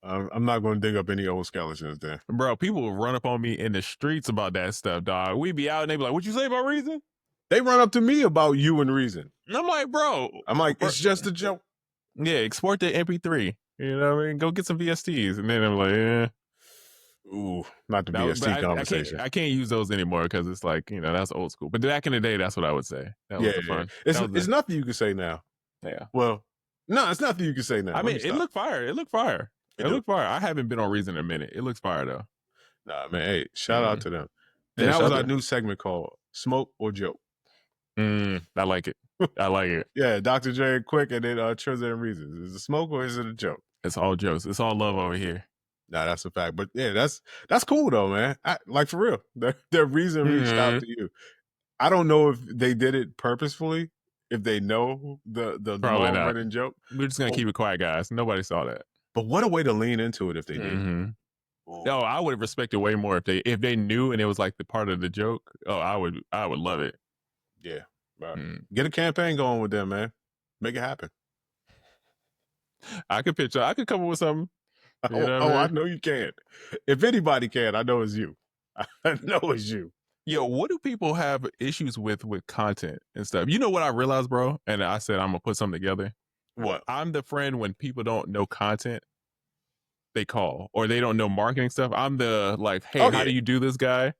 I'm not going to dig up any old skeletons there. Bro, people will run up on me in the streets about that stuff, dog. We be out and they be like, what you say about Reason? They run up to me about you and Reason. And I'm like, bro. It's just a joke. Yeah, export the MP3. You know what I mean? Go get some VSTs. And then I'm like, Ooh, not the VST conversation. I can't use those anymore because it's like, that's old school. But back in the day, that's what I would say. That was the fun. It's nothing you can say now. Yeah. Well, no, it's nothing you can say now. I mean, it looked fire. It looked fire. I haven't been on Reason in a minute. It looks fire, though. Nah, man. Hey, shout out to them. And that was our new segment called Smoke or Joke. I like it. I like it. Yeah, Dr. J and Quik, and then Triza and Reasons. Is it a smoke or is it a joke? It's all jokes. It's all love over here. Nah, that's a fact. But yeah, that's cool though, man. Like for real. Their Reason reached out to you. I don't know if they did it purposefully, if they know the long running joke. We're just gonna keep it quiet, guys. Nobody saw that. But what a way to lean into it if they did. No, I would have respected way more if they knew and it was like the part of the joke. Oh, I would love it. Yeah. Right. Get a campaign going with them, man. Make it happen. I could come up with something. I know you can. If anybody can, I know it's you. I know it's you. Yo, what do people have issues with content and stuff? You know what I realized, bro? And I said I'm gonna put something together. What? I'm the friend when people don't know content, they call, or they don't know marketing stuff. I'm the like, hey, how do you do this, guy?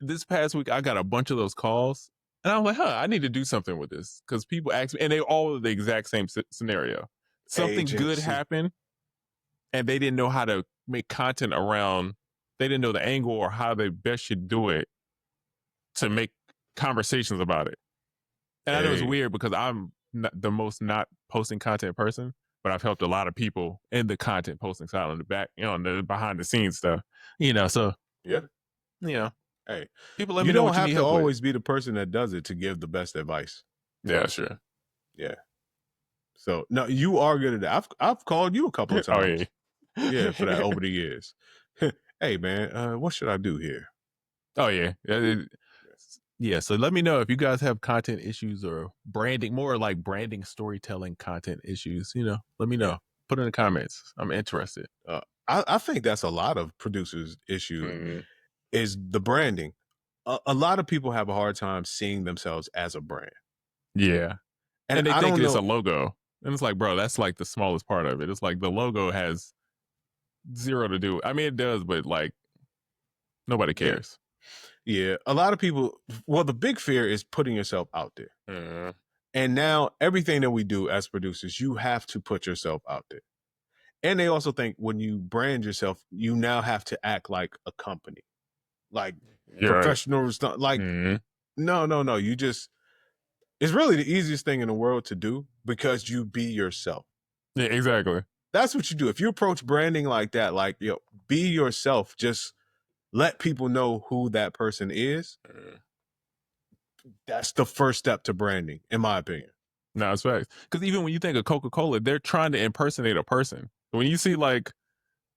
This past week, I got a bunch of those calls. And I'm like, I need to do something with this. Because people ask me, and they all are the exact same scenario. Something good happened, and they didn't know how to make content around, they didn't know the angle or how they best should do it to make conversations about it. And I know it's weird because I'm not the most not posting content person, but I've helped a lot of people in the content posting side on the back, on the behind the scenes stuff. So, hey, people let me you know don't what you have need to help with. always be the person that does it to give the best advice. Yeah, sure. Yeah. So no, you are good at that. I've called you a couple of times. Yeah, for that over the years. Hey man, what should I do here? Oh yeah. Yeah, so let me know if you guys have content issues or branding, more like branding, storytelling, content issues. Let me know. Put in the comments. I'm interested. I think that's a lot of producers' issue is the branding. A lot of people have a hard time seeing themselves as a brand. Yeah. And they think it's a logo. And it's like, bro, that's like the smallest part of it. It's like the logo has zero to do. I mean, it does, but like nobody cares. Yeah. A lot of people, well, the big fear is putting yourself out there. And now everything that we do as producers, you have to put yourself out there. And they also think when you brand yourself, you now have to act like a company. Like professional stuff. Like, no. You just, it's really the easiest thing in the world to do because you be yourself. Yeah, exactly. That's what you do. If you approach branding like that, like, be yourself, just let people know who that person is. That's the first step to branding, in my opinion. No, it's facts. Because even when you think of Coca-Cola, they're trying to impersonate a person. When you see like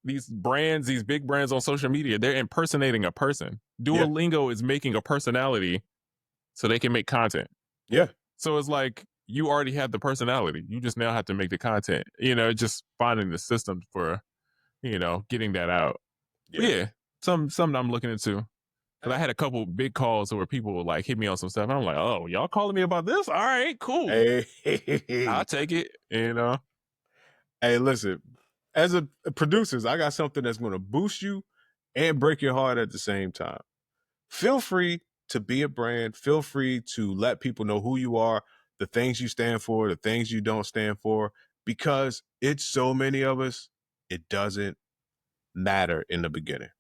these brands, these big brands on social media, they're impersonating a person. Duolingo is making a personality so they can make content. Yeah. So it's like you already have the personality. You just now have to make the content. Just finding the system for, getting that out. Yeah, something I'm looking into. Because I had a couple big calls where people would like hit me on some stuff. And I'm like, oh, y'all calling me about this? All right, cool. Hey. I'll take it. Hey, listen. As a producers, I got something that's going to boost you and break your heart at the same time. Feel free to be a brand. Feel free to let people know who you are, the things you stand for, the things you don't stand for, because it's so many of us, it doesn't matter in the beginning.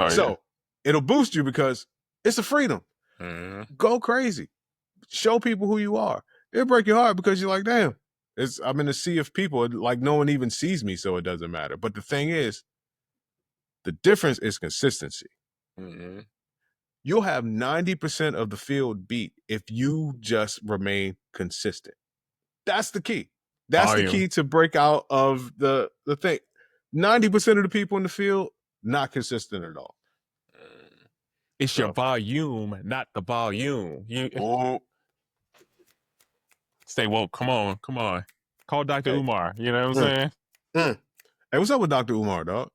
So it'll boost you because it's a freedom. Go crazy. Show people who you are. It'll break your heart because you're like, damn, I'm in a sea of people. Like no one even sees me, so it doesn't matter. But the thing is, the difference is consistency. You'll have 90% of the field beat if you just remain consistent. That's the key. That's the key to break out of the thing. 90% of the people in the field, not consistent at all. It's your volume, not the volume. Stay woke. Come on. Call Dr. Umar. You know what I'm saying? Hey, what's up with Dr. Umar, dog?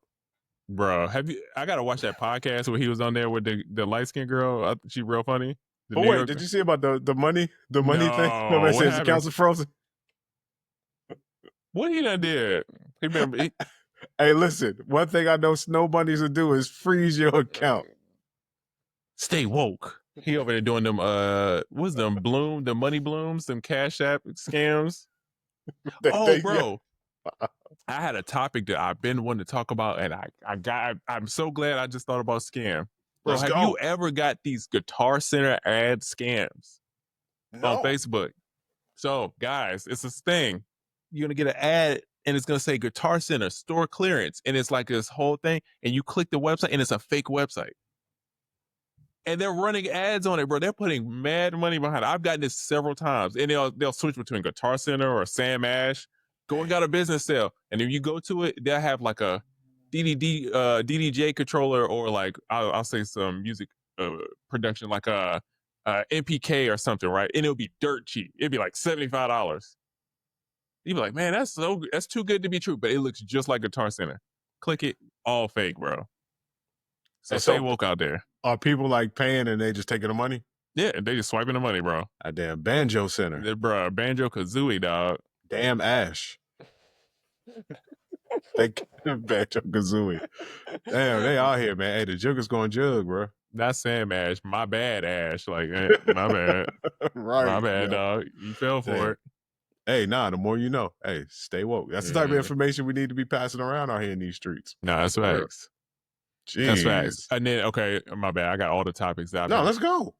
Bro, I gotta watch that podcast where he was on there with the light-skinned girl. She real funny. But wait, did you see about the money thing? Remember I said his accounts are frozen? What he done did? Hey, listen, one thing I know snow bunnies will do is freeze your account. Stay woke. He over there doing them what's them the money blooms, them Cash App scams. Bro. I had a topic that I've been wanting to talk about, and I'm so glad I just thought about scam. Bro, have you ever got these Guitar Center ad scams on Facebook? So, guys, it's this thing. You're going to get an ad, and it's going to say Guitar Center, store clearance, and it's like this whole thing, and you click the website, and it's a fake website. And they're running ads on it, bro. They're putting mad money behind it. I've gotten this several times, and they'll switch between Guitar Center or Sam Ash. Going out of business sale, and if you go to it, they'll have like a DDJ controller, or like I'll say some music production, like a MPK or something, right? And it'll be dirt cheap. It'd be like $75. You'd be like, man, that's too good to be true, but it looks just like Guitar Center. Click it, all fake, bro. So stay woke out there. Are people like paying and they just taking the money? Yeah, they just swiping the money, bro. A damn Banjo Center, bro. Banjo Kazooie, dog. Damn Ash. Banjo Kazooie. Damn, they out here, man. Hey, the jug is going jug, bro. That's Sam Ash. My bad, Ash. Like, my bad. Right. My bad, dog. You fell for it. Hey, the more you know. Hey, stay woke. That's the type of information we need to be passing around out here in these streets. No, that's facts. Jeez. That's facts. And then, okay, my bad. I got all the topics out. Let's go.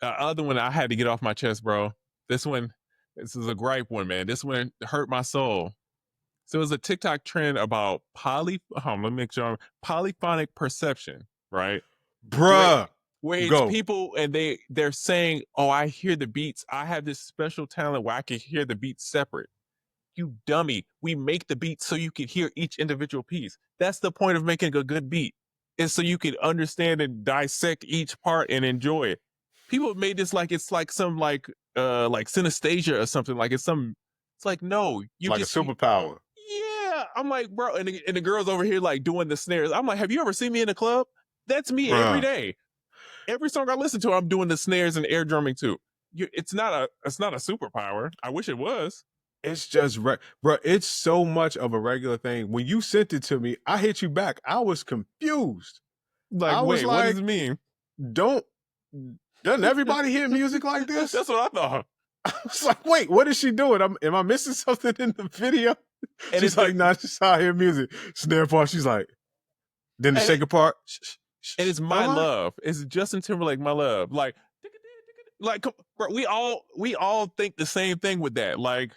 The other one I had to get off my chest, bro. This is a gripe one, man. This one hurt my soul. So it was a TikTok trend about let me make sure polyphonic perception, right? Bruh. Where it's people and they're saying, oh, I hear the beats. I have this special talent where I can hear the beats separate. You dummy. We make the beats so you can hear each individual piece. That's the point of making a good beat, is so you can understand and dissect each part and enjoy it. People have made this like it's like some like synesthesia or something. Like it's like, no. You like just, a superpower. Yeah. I'm like, bro, and the girls over here like doing the snares. I'm like, have you ever seen me in a club? That's me every day. Every song I listen to, I'm doing the snares and air drumming too. It's not a superpower. I wish it was. It's just, bro, it's so much of a regular thing. When you sent it to me, I hit you back. I was confused. Like, wait, what does it mean? Doesn't everybody hear music like this? That's what I thought. I was like, wait, what is she doing? Am I missing something in the video? And she's like, nah, she's out here music. Snare part, she's like, then the shaker part. And it's My Love. It's Justin Timberlake, My Love. Like, bro, we all think the same thing with that. Like,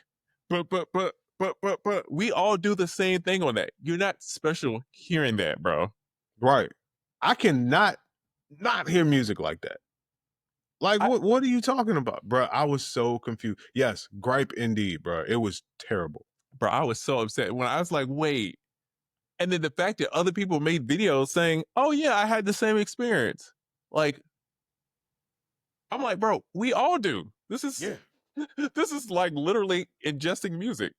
but we all do the same thing on that. You're not special hearing that, bro. Right. I cannot not hear music like that. Like, what are you talking about, bro? I was so confused. Yes, gripe indeed, bro. It was terrible. Bro, I was so upset when I was like, wait. And then the fact that other people made videos saying, oh, yeah, I had the same experience. Like, I'm like, bro, we all do. This is, This is like literally ingesting music.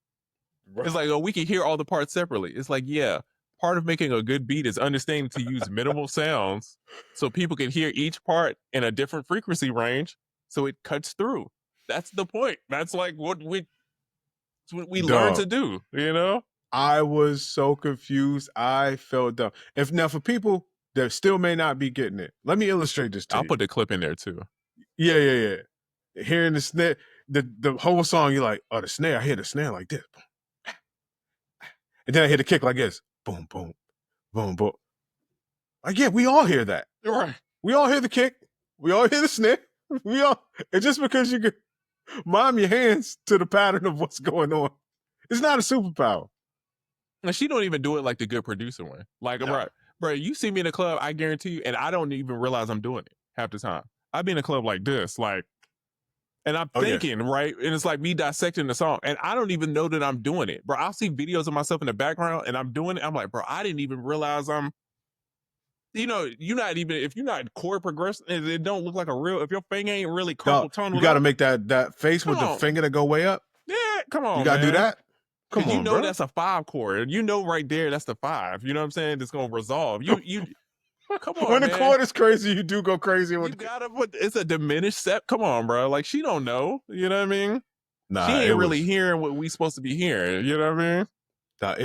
It's like, oh, we can hear all the parts separately. It's like, yeah, part of making a good beat is understanding to use minimal sounds so people can hear each part in a different frequency range so it cuts through. That's the point. That's like what we learn to do, you know? I was so confused. I felt dumb. Now for people that still may not be getting it, let me illustrate this to you. I'll put the clip in there too. Yeah. Hearing the snare, the whole song, you're like, oh, the snare. I hear the snare like this. And then I hear the kick like this. Boom, boom, boom, boom. Like, yeah, we all hear that. Right. We all hear the kick. We all hear the snare. And just because you can mime your hands to the pattern of what's going on, it's not a superpower. And she don't even do it like the good producer one. Like, no. Bro, you see me in a club, I guarantee you, and I don't even realize I'm doing it half the time. I be in a club like this, like, and I'm thinking, right? And it's like me dissecting the song, and I don't even know that I'm doing it. Bro, I'll see videos of myself in the background, and I'm doing it. I'm like, bro, I didn't even realize I'm, you know, you're not even, if you're not chord progressing, it don't look like a real, if your finger ain't really carpal tunnel. You got to make that face with the finger to go way up. Yeah, come on, you got to do that. Come on, you know, bro. that's a 5 chord. You know right there, that's the 5. You know what I'm saying? It's going to resolve. You come on, when man. the chord is crazy, you do go crazy. You gotta put, it's a diminished step. Come on, bro. Like, she don't know. You know what I mean? Nah, she ain't really hearing what we supposed to be hearing. You know what I mean? Nah,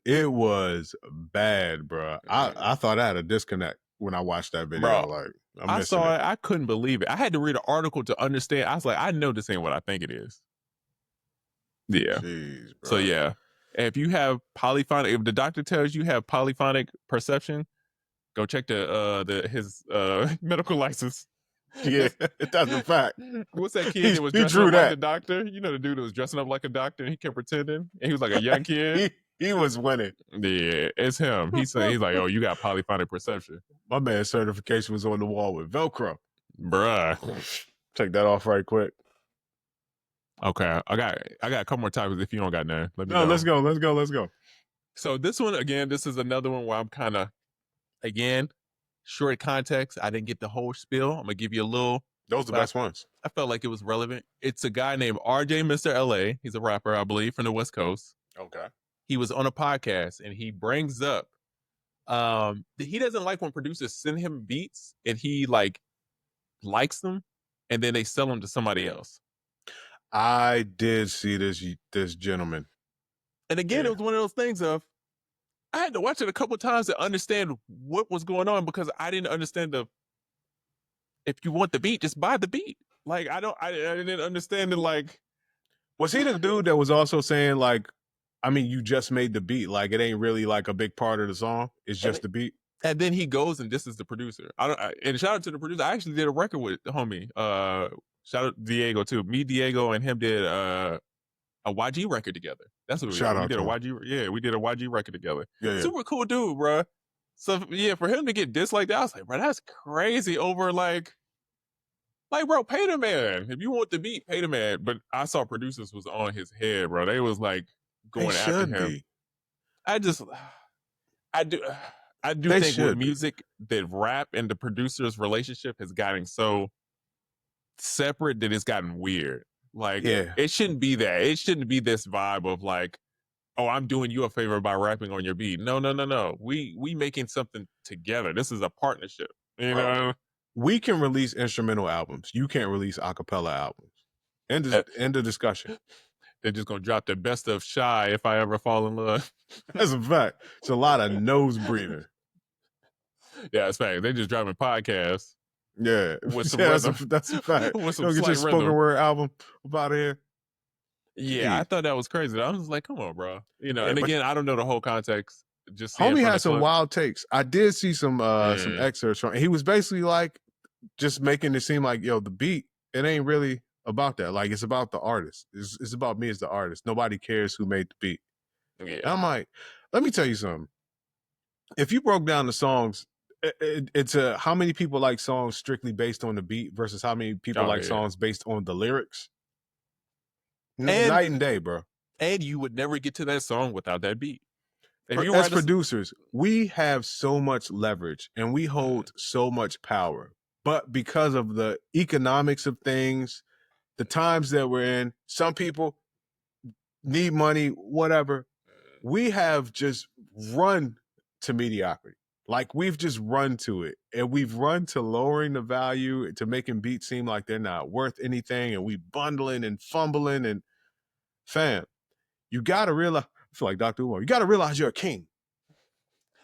it was bad, bro. I thought I had a disconnect when I watched that video. Bro, like, I saw it. I couldn't believe it. I had to read an article to understand. I was like, I know this ain't what I think it is. Yeah. Jeez, bro. So yeah, if you have polyphonic, if the doctor tells you have polyphonic perception, go check his medical license. Yeah, that's a fact. What's that kid that was dressing up like the doctor? You know, the dude that was dressing up like a doctor and he kept pretending, and he was like a young kid. he was winning. Yeah, it's him. He's like, oh, you got polyphonic perception. My man's certification was on the wall with Velcro. Bruh. Take that off right quick. Okay, I got a couple more topics if you don't got none. Let me know. Let's go. So this one, again, this is another one where I'm kind of, again, short context. I didn't get the whole spiel. I'm going to give you a little. Those are the best ones. I felt like it was relevant. It's a guy named RJ Mr. LA. He's a rapper, I believe, from the West Coast. Okay. He was on a podcast and he brings up he doesn't like when producers send him beats and he likes them and then they sell them to somebody else. I did see this gentleman. And again, it was one of those things of, I had to watch it a couple of times to understand what was going on, because I didn't understand if you want the beat, just buy the beat. Like, I didn't understand it. Like, was he the dude that was also saying, like, I mean, you just made the beat, like it ain't really like a big part of the song, it's just the beat? And then he goes and this is the producer. And shout out to the producer. I actually did a record with the homie. Shout out Diego too. Me, Diego, and him did a YG record together. That's what we did. We did a YG. Yeah, we did a YG record together. Yeah. Super cool dude, bro. So yeah, for him to get dissed like that, I was like, bro, that's crazy. Over like, bro, pay the man. If you want the beat, pay the man. But I saw producers was on his head, bro. They was like going after him. I do think with music that rap and the producer's relationship has gotten so separate that it's gotten weird. Like, it shouldn't be that. It shouldn't be this vibe of like, oh, I'm doing you a favor by rapping on your beat. No. We making something together. This is a partnership. You know? We can release instrumental albums. You can't release a cappella albums. End of discussion. They're just gonna drop the best of Shy, If I Ever Fall in Love. That's a fact. It's a lot of nose breathing. Yeah, it's fact. They just dropping podcasts. Yeah, with some that's a fact. With some Don't get your spoken word album about here. Yeah, I thought that was crazy. I was like, come on, bro. You know, and again, I don't know the whole context. Just homie had some wild takes. I did see some excerpts from. He was basically like just making it seem like, yo, the beat, it ain't really about that. Like, it's about the artist. It's about me as the artist. Nobody cares who made the beat. Yeah. And I'm like, let me tell you something. If you broke down the songs, it's how many people like songs strictly based on the beat versus how many people like songs based on the lyrics. Night and day, bro. And you would never get to that song without that beat. As producers, we have so much leverage and we hold so much power. But because of the economics of things the times that we're in, some people need money, whatever. We have just run to mediocrity. Like we've just run to it, and we've run to lowering the value, to making beats seem like they're not worth anything, and we bundling and fumbling. And fam, you gotta realize, I feel like Dr. Umar, you gotta realize you're a king.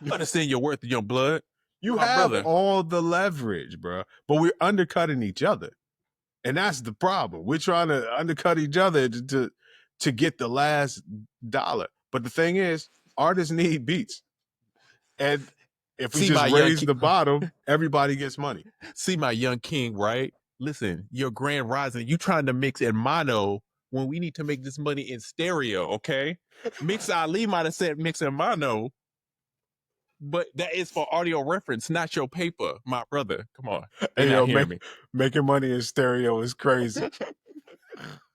You understand your worth of your blood. You have all the leverage, bro, but we're undercutting each other, and that's the problem. We're trying to undercut each other to get the last dollar. But the thing is, artists need beats, and if we just raise the bottom, everybody gets money. See my young king, right? Listen, your grand rising, you trying to mix in mono when we need to make this money in stereo, okay? Mix Ali might have said mix in mono, but that is for audio reference, not your paper, my brother. Come on. Hey, yo, making money in stereo is crazy.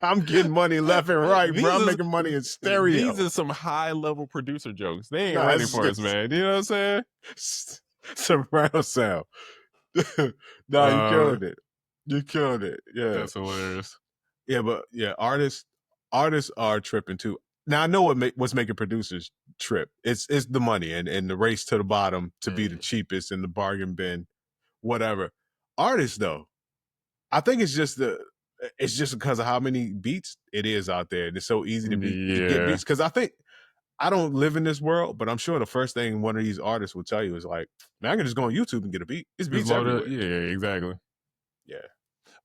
I'm getting money left and right, bro. I'm making money in stereo. These are some high-level producer jokes. They ain't ready for us, man. You know what I'm saying? Surround sound. No, you killed it. You killed it. Yeah. That's hilarious. Yeah, but yeah, artists are tripping too. Now I know what's making producers trip. It's the money and the race to the bottom to be the cheapest in the bargain bin, whatever. Artists though, I think it's just because of how many beats it is out there, and it's so easy to get beats. Because I don't live in this world, but I'm sure the first thing one of these artists will tell you is like, man, I can just go on YouTube and get a beat. It's beats everywhere. Yeah, exactly. Yeah,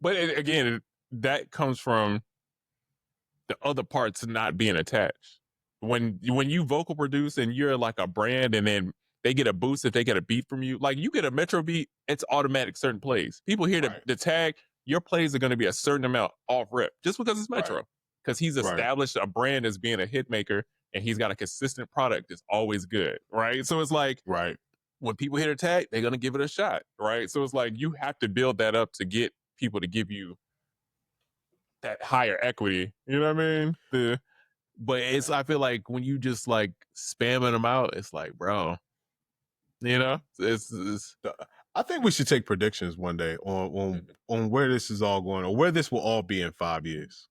but again, that comes from the other parts not being attached. When you vocal produce and you're like a brand, and then they get a boost if they get a beat from you, like you get a Metro beat, it's automatic certain plays. People hear the tag, your plays are going to be a certain amount off rip just because it's Metro, because he's established a brand as being a hit maker, and he's got a consistent product that's always good, right? So it's like, when people hit a tag, they're going to give it a shot, right? So it's like you have to build that up to get people to give you that higher equity, you know what I mean? But I feel like when you just like spamming them out, it's like, bro, you know, it's I think we should take predictions one day on where this is all going, or where this will all be in 5 years.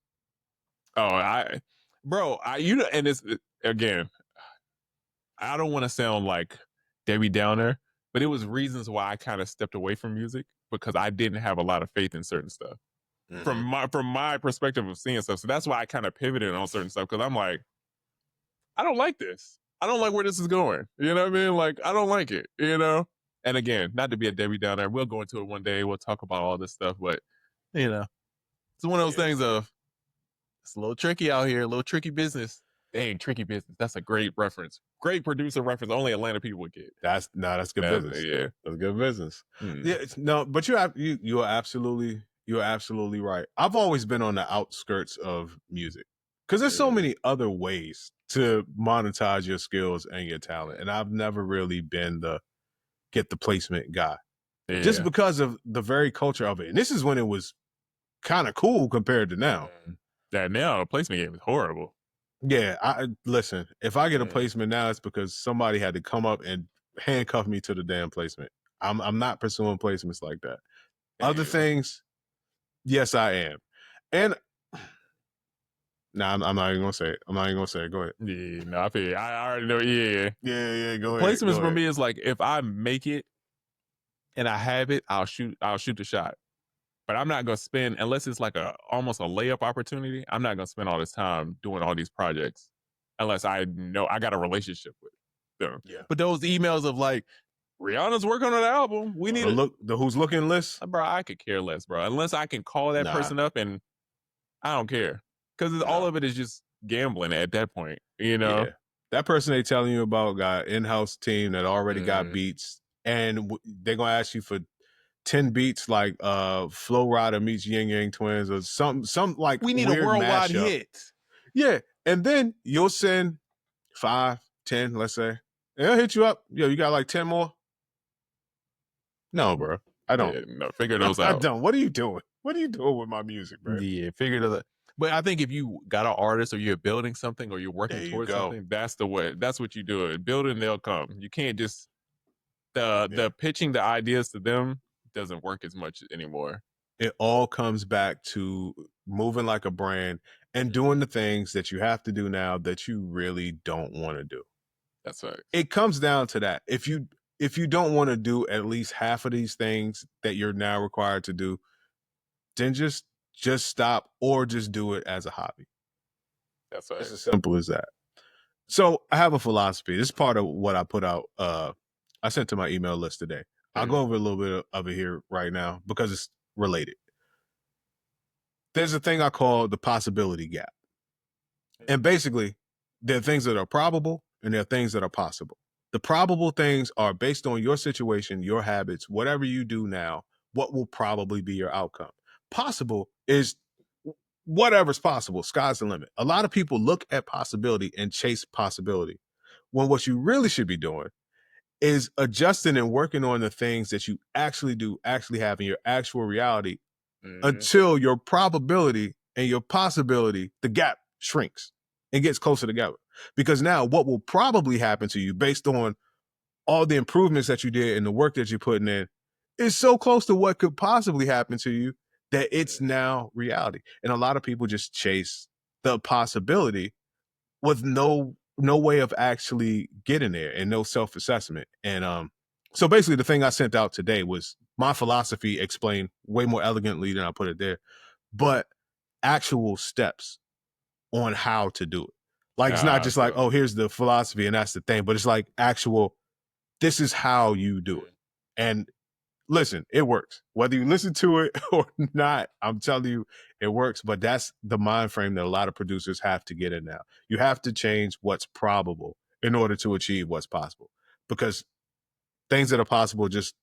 And it's again, I don't want to sound like Debbie Downer, but it was reasons why I kind of stepped away from music, because I didn't have a lot of faith in certain stuff. From my perspective of seeing stuff. So that's why I kind of pivoted on certain stuff, because I'm like, I don't like this. I don't like where this is going. You know what I mean? Like, I don't like it, you know? And again, not to be a Debbie Downer, we'll go into it one day. We'll talk about all this stuff, but, you know, it's one of those things of, it's a little tricky out here, a little tricky business. Dang, tricky business. That's a great reference. Great producer reference. Only Atlanta people would get. That's good business. Yeah. That's good business. Yeah, but you are absolutely right. I've always been on the outskirts of music, because there's so many other ways to monetize your skills and your talent, and I've never really been the get the placement guy, just because of the very culture of it. And this is when it was kind of cool compared to now. That now the placement game is horrible. Yeah, listen, if I get a placement now, it's because somebody had to come up and handcuff me to the damn placement. I'm not pursuing placements like that. Other things, yes, I am. And I'm not even gonna say it. I'm not even gonna say it. Go ahead. Yeah, no, I feel you. I already know. Yeah. Go ahead. Placements for me is like, if I make it and I have it, I'll shoot the shot. But I'm not gonna spend, unless it's like almost a layup opportunity, I'm not gonna spend all this time doing all these projects unless I know I got a relationship with them. Yeah. But those emails of like, Rihanna's working on an album, we need the who's looking list, bro. I could care less, bro. Unless I can call that person up, and I don't care, because all of it is just gambling at that point. You know, yeah. That person they telling you about got in-house team that already got beats, and they're gonna ask you for 10 beats, like Flow Rider meets Yin Yang Twins, or some like we need a worldwide mashup. hit. Yeah, and then you'll send 5, 10, let's say, and they'll hit you up. Yo, you got like 10 more? No, bro, I don't. Yeah, no, figure those out. I don't. What are you doing? What are you doing with my music, bro? Yeah, figure those out. But I think if you got an artist, or you're building something, or you're working towards something, that's the way. That's what you do. Building, they'll come. You can't just the pitching the ideas to them doesn't work as much anymore. It all comes back to moving like a brand, and doing the things that you have to do now that you really don't want to do. That's right. It comes down to that. If you don't want to do at least half of these things that you're now required to do, then just stop or just do it as a hobby. That's right. It's as simple as that. So I have a philosophy. This is part of what I put out. I sent to my email list today. I'll go over a little bit of it here right now because it's related. There's a thing I call the possibility gap. And basically, there are things that are probable and there are things that are possible. The probable things are based on your situation, your habits, whatever you do now, what will probably be your outcome. Possible is whatever's possible. Sky's the limit. A lot of people look at possibility and chase possibility, when what you really should be doing is adjusting and working on the things that you actually do, actually have in your actual reality, until your probability and your possibility, the gap shrinks and gets closer together. Because now what will probably happen to you based on all the improvements that you did and the work that you're putting in is so close to what could possibly happen to you that it's now reality. And a lot of people just chase the possibility with no way of actually getting there and no self-assessment. And so basically the thing I sent out today was my philosophy explained way more elegantly than I put it there, but actual steps on how to do it. Like, it's not just like, oh, here's the philosophy and that's the thing, but it's like actual, this is how you do it. And listen, it works. Whether you listen to it or not, I'm telling you, it works. But that's the mind frame that a lot of producers have to get in now. You have to change what's probable in order to achieve what's possible. Because things that are possible, just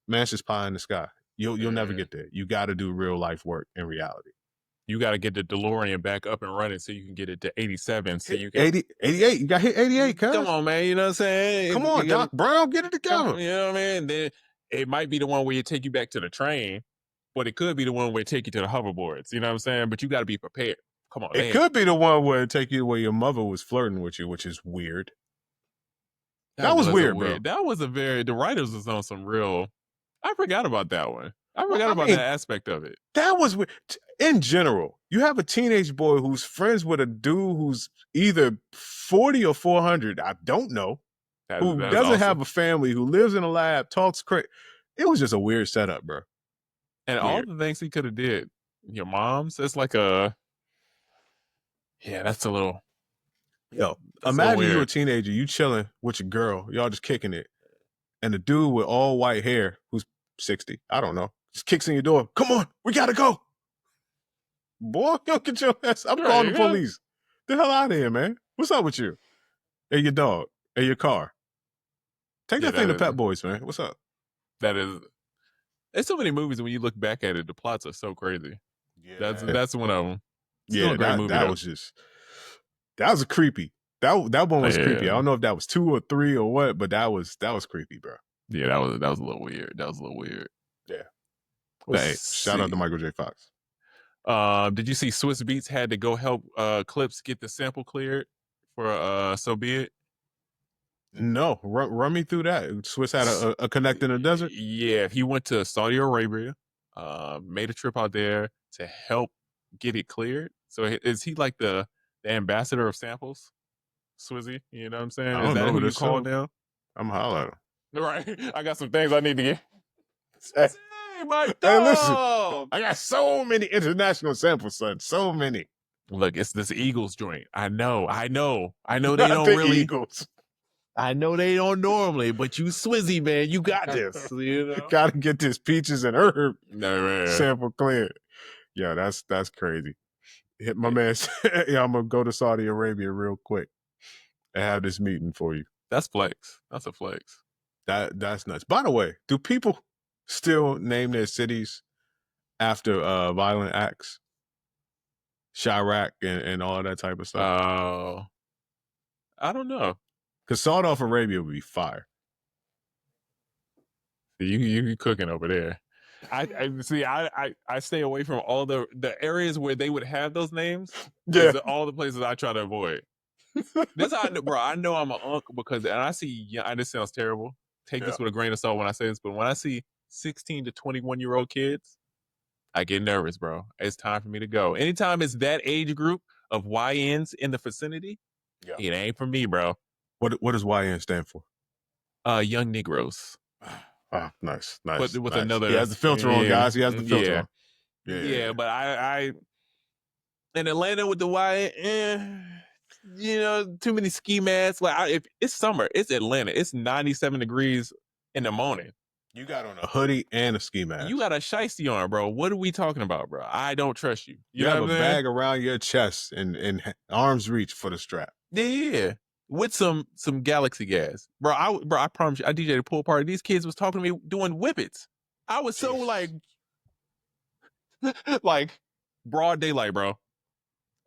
pie in the sky. You'll never get there. You got to do real life work in reality. You got to get the DeLorean back up and running so you can get it to 87. So you can 88. You got to hit 88, cuz. Come on, man. You know what I'm saying? Come on, Doc Brown, get it together. You know what I mean? Then it might be the one where you take you back to the train, but it could be the one where it take you to the hoverboards. You know what I'm saying? But you got to be prepared. Come on. It could be the one where it take you where your mother was flirting with you, which is weird. That was weird, bro. That was the writers was on some real, I forgot about that one. I forgot about that aspect of it. That was weird. In general, you have a teenage boy who's friends with a dude who's either 40 or 400. I don't know. Who doesn't awesome. Have a family, who lives in a lab, talks crazy. It was just a weird setup, bro. And all the things he could have did. Your mom's, it's like a, that's a little. Yo, imagine you're a teenager, you chilling with your girl, y'all just kicking it. And the dude with all white hair, who's 60, I don't know, just kicks in your door. Come on, we gotta go. Boy, yo, get your ass. I'm calling the police. The hell out of here, man. What's up with you? And your dog. And your car. Take that thing to Pet Boys, man. What's up? There's so many movies, and when you look back at it, the plots are so crazy. Yeah, that's one of them. Still a great movie, that was creepy. That one was creepy. I don't know if that was 2 or 3 or what, but that was creepy, bro. Yeah, that was a little weird. Yeah. Hey, shout out to Michael J. Fox. Did you see Swiss Beats had to go help Clips get the sample cleared for So Be It? No, run me through that. Swiss had a connect in the desert? Yeah, he went to Saudi Arabia, made a trip out there to help get it cleared. So is he like the ambassador of samples? Swizzy, you know what I'm saying? Is that who you call now? I'm hollering. Right. I got some things I need to get. Hey, my dog! Hey, listen. I got so many international samples, son. So many. Look, it's this Eagles joint. I know. They don't really. Eagles. I know they don't normally, but you Swizzy, man, you got this. You know? Gotta get this peaches and herb sample cleared. Yeah, that's crazy. Hit my man. Yeah, I'm gonna go to Saudi Arabia real quick and have this meeting for you. That's flex. That's a flex. That's nuts. By the way, do people still name their cities after violent acts? Chirac and all that type of stuff. Oh, I don't know. Because Saudi Arabia would be fire. You cooking over there. I stay away from all the areas where they would have those names. Yeah, all the places I try to avoid. This I know I'm an unk because, and I see. This sounds terrible. Take this with a grain of salt when I say this, but when I see 16 to 21-year-old kids I get nervous, bro. It's time for me to go. Anytime it's that age group of YNs in the vicinity, it ain't for me, bro. What does YN stand for? Young Negroes. Ah, nice. But with nice. another, he has the filter on, guys. He has the filter on. Yeah, but I in Atlanta with the YN, too many ski masks. Like, if it's summer, it's Atlanta. It's 97 degrees in the morning. You got on a hoodie and a ski mask. You got a shiesty on, bro. What are we talking about, bro? I don't trust you. You have a bag around your chest and arm's reach for the strap. Yeah. With some Galaxy gas. Bro, I promise you, I DJ'd a pool party. These kids was talking to me doing whippets. I was so like broad daylight, bro.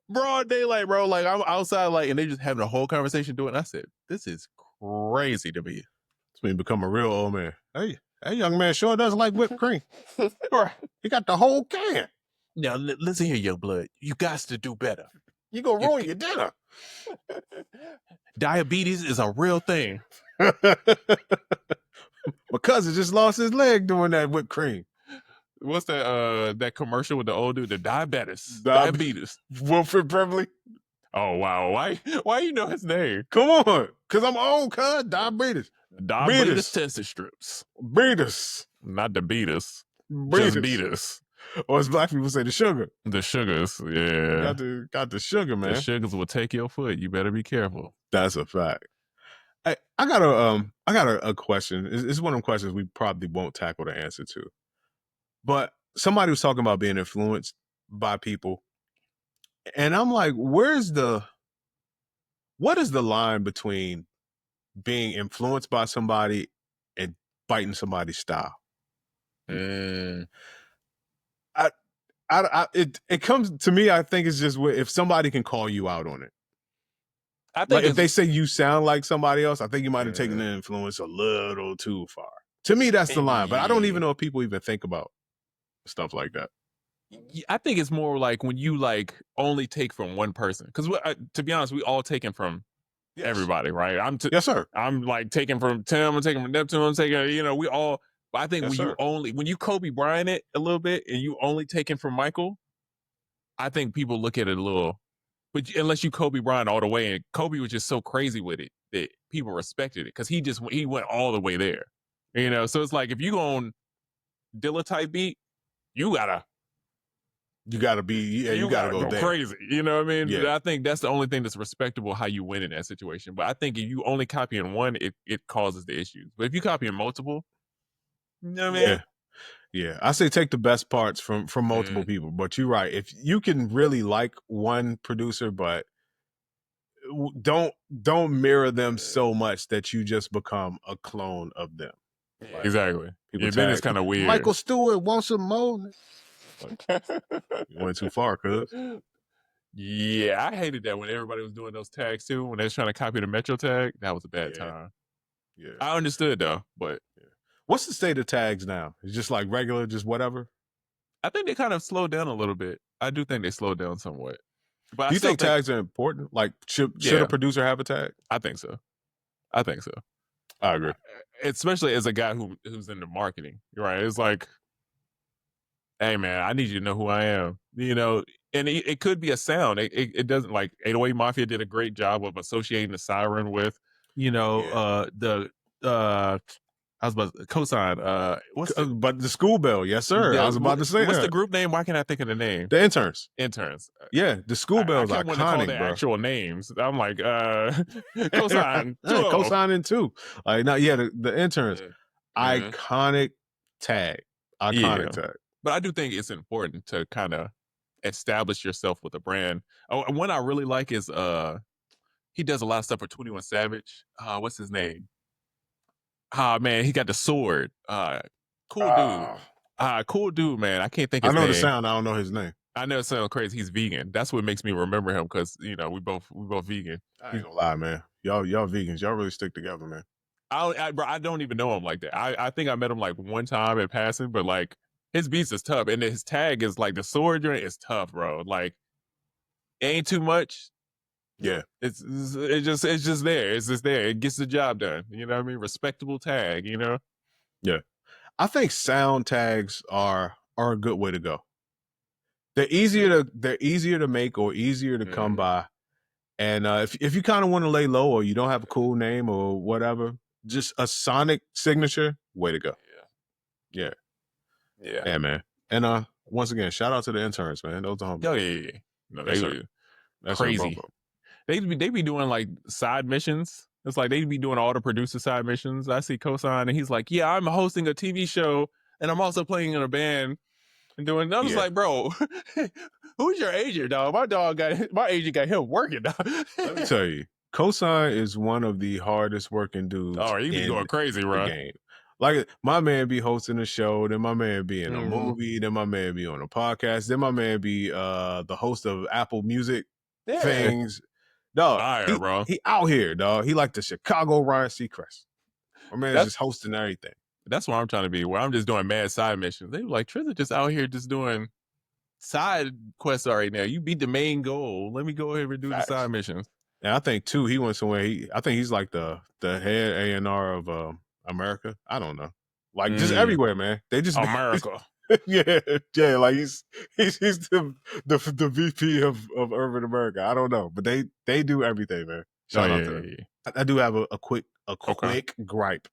Broad daylight, bro. Like, I'm outside, like, and they just having a whole conversation doing it. I said, this is crazy to me. It's when you become a real old man. Hey, that young man sure does like whipped cream. Right. He got the whole can. Now, listen here, young blood. You got to do better. You gonna ruin your dinner. Diabetes is a real thing. My cousin just lost his leg doing that whipped cream. What's that commercial with the old dude? The diabetes. Wilfred Brimley. Oh wow! Why you know his name? Come on, cause I'm old, cuz diabetes. Diabetes tensor strips. Beatus. Not the beatus. Just beatus. Or as black people say, the sugar. The sugars, yeah. Got the sugar, man. The sugars will take your foot. You better be careful. That's a fact. I got a question. It's one of them questions we probably won't tackle the answer to. But somebody was talking about being influenced by people. And I'm like, what is the line between being influenced by somebody and biting somebody's style? It comes to me, I think it's just if somebody can call you out on it. I think if they say you sound like somebody else, I think you might have taken the influence a little too far. To me, that's the line. But I don't even know if people even think about stuff like that. I think it's more like when you like only take from one person. Because to be honest, we all taken from everybody, right? Yes, sir. I'm like taking from Tim, I'm taking from Neptune, I'm taking, we all. But I think when you Kobe Bryant it a little bit and you only taking from Michael, I think people look at it a little. But unless you Kobe Bryant all the way, and Kobe was just so crazy with it that people respected it because he went all the way there, So it's like if you go on Dilla type beat, you gotta go there. Crazy. You know what I mean? Yeah. I think that's the only thing that's respectable how you win in that situation. But I think if you only copying one, it causes the issues. But if you copying multiple, you know what I mean? Yeah. I say take the best parts from multiple people. But you're right. If you can really like one producer, but don't mirror them so much that you just become a clone of them. Like, exactly. Then it's kind of weird. Michael Stewart wants some more. You went too far, cuz. Yeah, I hated that when everybody was doing those tags too. When they was trying to copy the Metro tag, that was a bad time. Yeah, I understood though, but what's the state of tags now? It's just like regular, just whatever. I think they kind of slowed down a little bit. I do think they slowed down somewhat. But do you think tags are important? Like, should a producer have a tag? I think so. I agree, especially as a guy who's into marketing. Right? It's like, hey man, I need you to know who I am. And it could be a sound. It doesn't, like 808 Mafia did a great job of associating the siren with, I was about to co-sign. But the school bell, yes, sir. I was about to say what's the group name? Why can't I think of the name? The Interns. Yeah, the school bell is iconic, bro. Call their actual names. I'm like, co-sign. Co-signing too. Like, the Interns. Iconic tag. Tag. But I do think it's important to kind of establish yourself with a brand. One I really like is he does a lot of stuff for 21 Savage. What's his name? Man, he got the sword. Cool dude. Cool dude, man. I can't think his name. I know the sound. I don't know his name. I know it sounds crazy. He's vegan. That's what makes me remember him because, we both vegan. I ain't gonna lie, man. Y'all vegans. Y'all really stick together, man. Bro, I don't even know him like that. I think I met him like one time in passing, but like his beats is tough. And his tag is like the sword joint is tough, bro. Like, it ain't too much. Yeah. It's just there. It's just there. It gets the job done. You know what I mean? Respectable tag, Yeah. I think sound tags are a good way to go. They're easier to make or easier to come by. And if you kind of want to lay low or you don't have a cool name or whatever, just a sonic signature, way to go. Yeah. Yeah, man. And once again, shout out to the interns, man. Those are homies. Oh yeah. No, Yes, they crazy. They be doing like side missions. It's like they be doing all the producer side missions. I see Cosign and he's like, yeah, I'm hosting a TV show and I'm also playing in a band and doing. I was like, bro, who's your agent, dog? My agent got him working, dog. Let me tell you, Cosign is one of the hardest working dudes. Oh, he be going crazy, bro. Game. Like my man be hosting a show, then my man be in a movie, then my man be on a podcast, then my man be the host of Apple Music things. Dog, bro. He out here, dog. He like the Chicago Ryan Seacrest. My man is just hosting everything. That's what I'm trying to be, where I'm just doing mad side missions. They were like, Triza just out here just doing side quests right now. You beat the main goal. Let me go ahead and do the side missions. And I think too, he went somewhere. I think he's like the head A&R of America. I don't know, like just everywhere, man. They just America. yeah. Like he's the VP of Urban America. I don't know, but they do everything, man. Shout out to them. Yeah. I do have a quick gripe.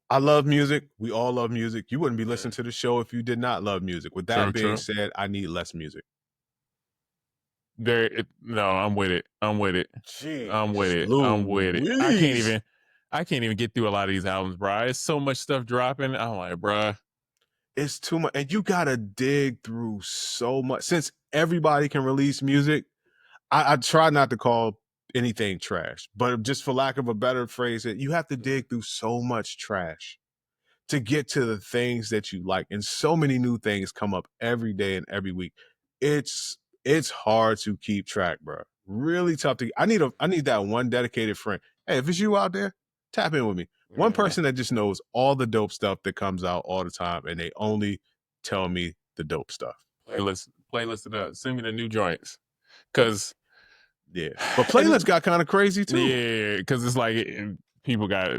I love music. We all love music. You wouldn't be listening to the show if you did not love music. With that being said, I need less music. No, I'm with it. Jeez, I'm with it. I can't even get through a lot of these albums, bro. It's so much stuff dropping. I'm like, bro, it's too much, and you gotta dig through so much. Since everybody can release music, I try not to call anything trash, but just for lack of a better phrase, you have to dig through so much trash to get to the things that you like, and so many new things come up every day and every week. It's hard to keep track, bro. Really tough to. I need that one dedicated friend. Hey, if it's you out there, tap in with me. One person that just knows all the dope stuff that comes out all the time, and they only tell me the dope stuff. Playlist it up. Send me the new joints, cause but playlists got kind of crazy too. Yeah, because it's like people got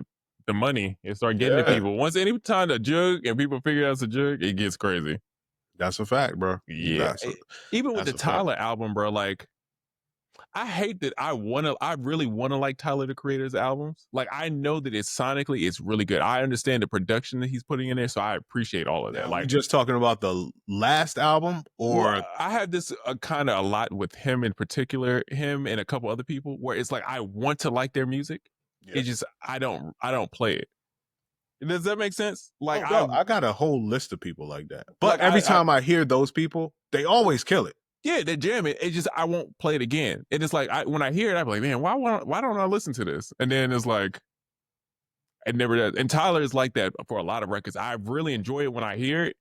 the money and start getting to people. Once any time a jug and people figure out it's a jug, it gets crazy. That's a fact, bro. Yeah. Even with the Tyler album, bro, like I hate that I really want to like Tyler the Creator's albums. Like I know that it's really good. I understand the production that he's putting in there, so I appreciate all of that. Like just talking about the last album, or I have this kind of a lot with him in particular, him and a couple other people, where it's like I want to like their music. It's just I don't play it. Does that make sense? Like I got a whole list of people like that. But like every time I hear those people, they always kill it. Yeah, they jam it. It's just I won't play it again. And it's like when I hear it, I'm like, man, why don't I listen to this? And then it's like, it never does. And Tyler is like that for a lot of records. I really enjoy it when I hear it,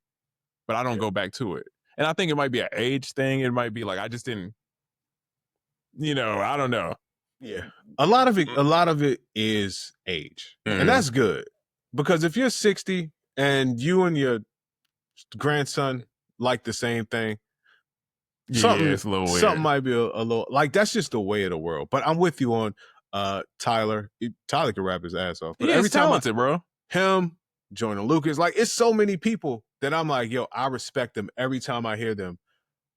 but I don't go back to it. And I think it might be an age thing. It might be like I just didn't, I don't know. Yeah, a lot of it is age, and that's good. Because if you're 60 and you and your grandson like the same thing, it's a little weird. Something might be a little like that's just the way of the world. But I'm with you on Tyler. Tyler can rap his ass off. But every time talented, bro. Him, Joyner Lucas, like it's so many people that I'm like, yo, I respect them every time I hear them.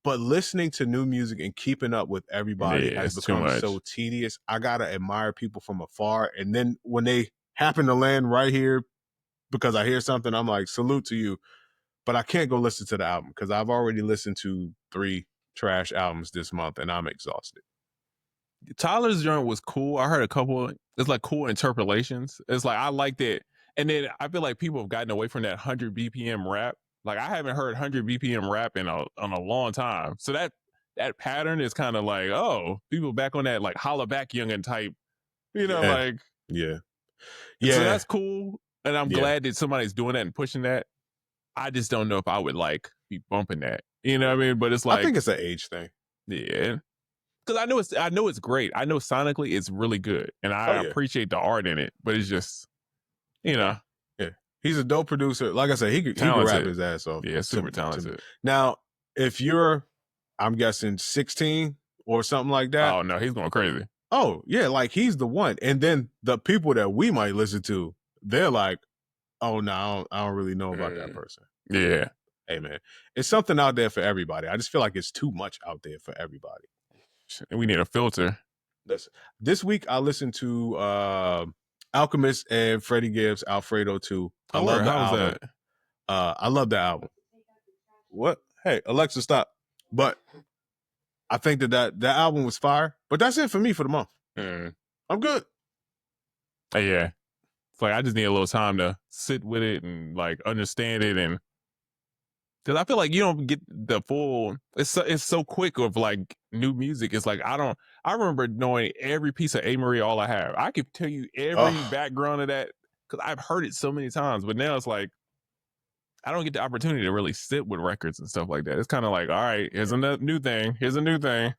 But listening to new music and keeping up with everybody has become so tedious. I gotta admire people from afar, and then when they happen to land right here because I hear something, I'm like, salute to you. But I can't go listen to the album because I've already listened to 3 trash albums this month and I'm exhausted. Tyler's joint was cool. I heard a couple. It's like cool interpolations. It's like I liked it. And then I feel like people have gotten away from that 100 BPM rap. Like I haven't heard 100 BPM rap in a long time. So that pattern is kind of like, oh, people back on that like holla back youngin' type, like. Yeah. So that's cool. And I'm glad that somebody's doing that and pushing that. I just don't know if I would like be bumping that. You know what I mean? But it's like I think it's an age thing. Yeah. Because I know it's great. I know sonically it's really good. And I appreciate the art in it. But it's just, Yeah. He's a dope producer. Like I said, he can rap his ass off. Yeah, super talented. Now, if you're, I'm guessing 16 or something like that. Oh no, he's going crazy. Oh yeah, like he's the one. And then the people that we might listen to, they're like, oh no, I don't really know about that person. Yeah. hey man, it's something out there for everybody. I just feel like it's too much out there for everybody. We need a filter. This week I listened to Alchemist and Freddie Gibbs' Alfredo 2. I love the album. I love the album. What? Hey, Alexa, stop. But I think that album was fire. But that's it for me for the month. I'm good. Yeah. It's like I just need a little time to sit with it and like understand it, and because I feel like you don't get the full. It's so quick of like new music. It's like I remember knowing every piece of A. Marie All I Have. I could tell you every background of that because I've heard it so many times. But now it's like I don't get the opportunity to really sit with records and stuff like that. It's kind of like, all right, here's a new thing. Here's a new thing.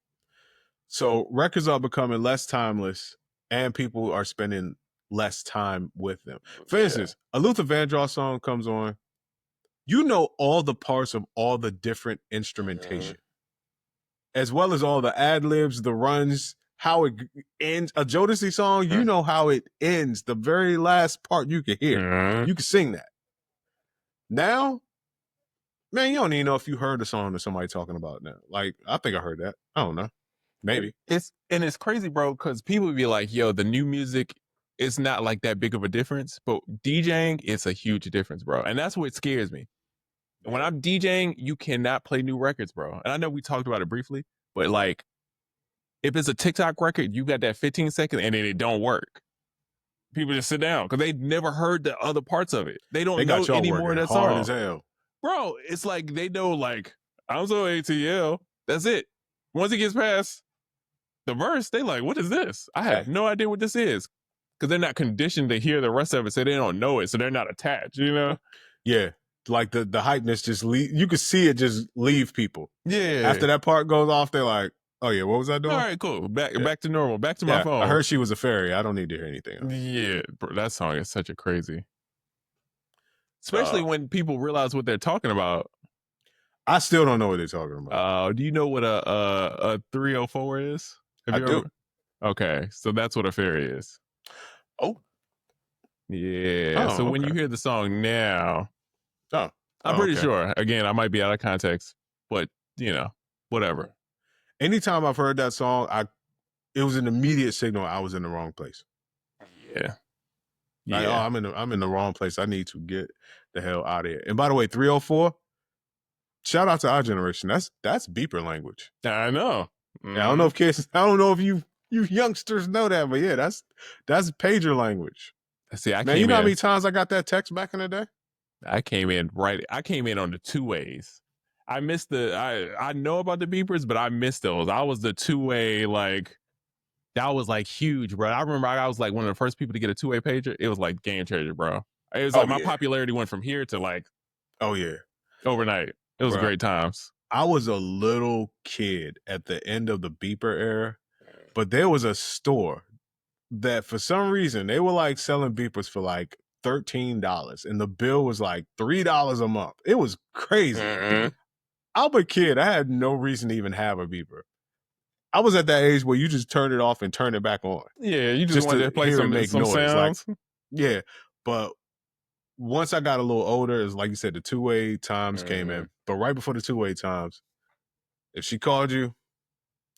So records are becoming less timeless, and people are spending less time with them. For instance, a Luther Vandross song comes on. You know all the parts of all the different instrumentation, as well as all the ad-libs, the runs, how it ends. A Jodeci song, you know how it ends. The very last part you can hear. You can sing that. Now, man, you don't even know if you heard the song that somebody talking about now. Like, I think I heard that. I don't know. Maybe. It's crazy, bro, because people would be like, yo, the new music, it's not like that big of a difference. But DJing, it's a huge difference, bro. And that's what scares me. When I'm DJing, you cannot play new records, bro. And I know we talked about it briefly, but like, if it's a TikTok record, you got that 15 seconds and then it don't work. People just sit down because they never heard the other parts of it. They don't know any more of that song. Hard as hell. Bro, it's like they know, like, I'm so ATL. That's it. Once it gets past the verse, they like, what is this? I have no idea what this is. Because they're not conditioned to hear the rest of it, so they don't know it, so they're not attached, you know? Yeah. Like the hypeness just leave. You could see it just leave people. Yeah. After that part goes off, they're like, oh yeah, what was I doing? All right, cool. Back to normal. Back to my phone. I heard she was a fairy. I don't need to hear anything else. Yeah, bro, that song is such a crazy. Especially when people realize what they're talking about. I still don't know what they're talking about. Do you know what a 304 is? I do. Okay, so that's what a fairy is. Oh. Yeah. So when you hear the song now, I'm pretty sure. Again, I might be out of context, but you know, whatever. Anytime I've heard that song, it was an immediate signal I was in the wrong place. Yeah. Like, I'm in the wrong place. I need to get the hell out of here. And by the way, 304, shout out to our generation. That's beeper language. I know. Yeah, I don't know if kids, I don't know if you youngsters know that, but yeah, that's pager language. See, man, you know how many times I got that text back in the day? I came in on the two ways. I missed I know about the beepers, but I missed those. I was the two-way, like, that was like huge, bro. I remember I was like one of the first people to get a two-way pager. It was like game changer, bro. It was like my popularity went from here to like, overnight. It was great times. I was a little kid at the end of the beeper era, but there was a store that for some reason they were like selling beepers for like $13 and the bill was like $3 a month. It was crazy. I'm a kid. I had no reason to even have a beeper. I was at that age where you just turn it off and turn it back on. Yeah, you just wanted to play some noise. Sounds. Like, yeah, but once I got a little older, it's like you said, the two-way times came in. But right before the two-way times, if she called you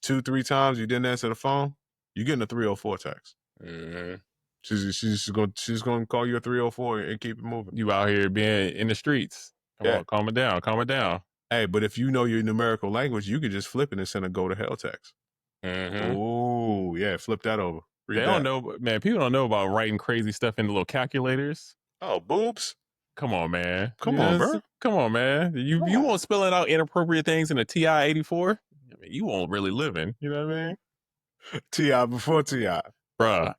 2-3 times, you didn't answer the phone, you're getting a 304 text. She's gonna call you a 304 and keep it moving. You out here being in the streets. Come on, calm it down. Hey, but if you know your numerical language, you could just flip it and send a go to hell text. Oh, yeah, flip that over. Don't know, man. People don't know about writing crazy stuff into little calculators. Oh, boobs. Come on, man. Come on, bro. Come on, man. You won't spelling out inappropriate things in a TI-84. I mean, you won't really living. You know what I mean? TI before TI. Bruh.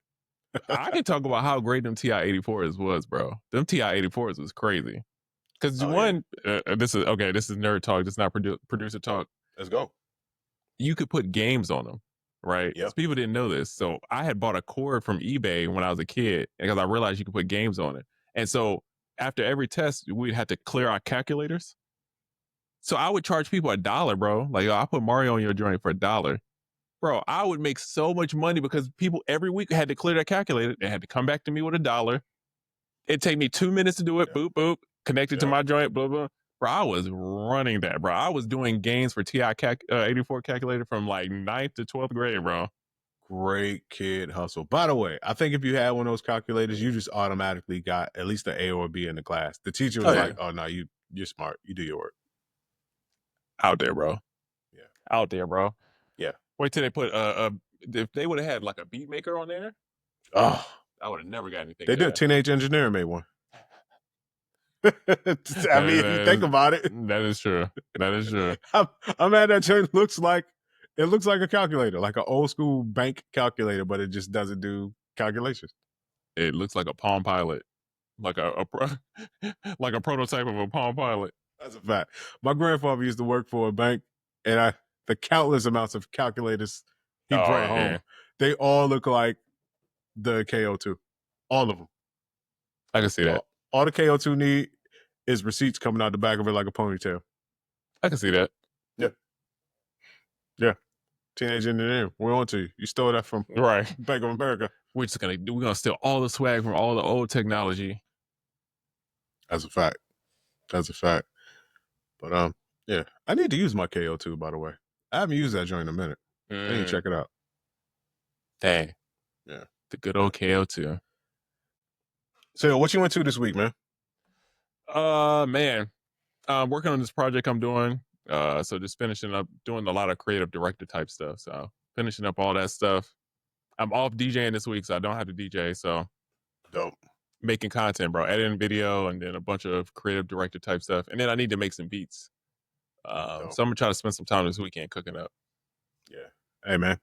I can talk about how great them TI-84s was, bro. Them TI-84s was crazy. Because this is nerd talk. This is not producer talk. Let's go. You could put games on them, right? Yep. People didn't know this. So I had bought a cord from eBay when I was a kid because I realized you could put games on it. And so after every test, we'd have to clear our calculators. So I would charge people $1, bro. Like, I put Mario on your joint for $1. Bro, I would make so much money because people every week had to clear their calculator. They had to come back to me with $1. It'd take me 2 minutes to do it. Boop, boop. Connected to my joint, blah, blah. Bro, I was running that, bro. I was doing gains for TI 84 calculator from like 9th to 12th grade, bro. Great kid hustle. By the way, I think if you had one of those calculators, you just automatically got at least an A or a B in the class. The teacher was like, "Oh no, you're smart. You do your work." Out there, bro. Yeah. Out there, bro. Yeah. Wait till they put if they would have had like a beat maker on there, oh, I would have never got anything. They did. Teenage Engineer made one. I mean, if you think about it, that is true. That is true. I'm mad that joint looks like a calculator, like an old school bank calculator, but it just doesn't do calculations. It looks like a Palm Pilot, like a like a prototype of a Palm Pilot. That's a fact. My grandfather used to work for a bank, and the countless amounts of calculators he brought home, they all look like the KO2. All of them. I can see that. All the KO2 need is receipts coming out the back of it like a ponytail. I can see that. Yeah. Yeah. Teenage Engineer. We're on to you. You stole that from Bank of America. We're gonna steal all the swag from all the old technology. That's a fact. That's a fact. But yeah. I need to use my KO2, by the way. I haven't used that joint in a minute. I need to check it out. Dang. Yeah. The good old KO2. So what you went to this week, man? Man. Working on this project I'm doing. So just finishing up doing a lot of creative director type stuff. So finishing up all that stuff. I'm off DJing this week, so I don't have to DJ. So dope. Making content, bro. Editing video and then a bunch of creative director type stuff. And then I need to make some beats. So I'm gonna try to spend some time this weekend cooking up. Yeah. Hey man.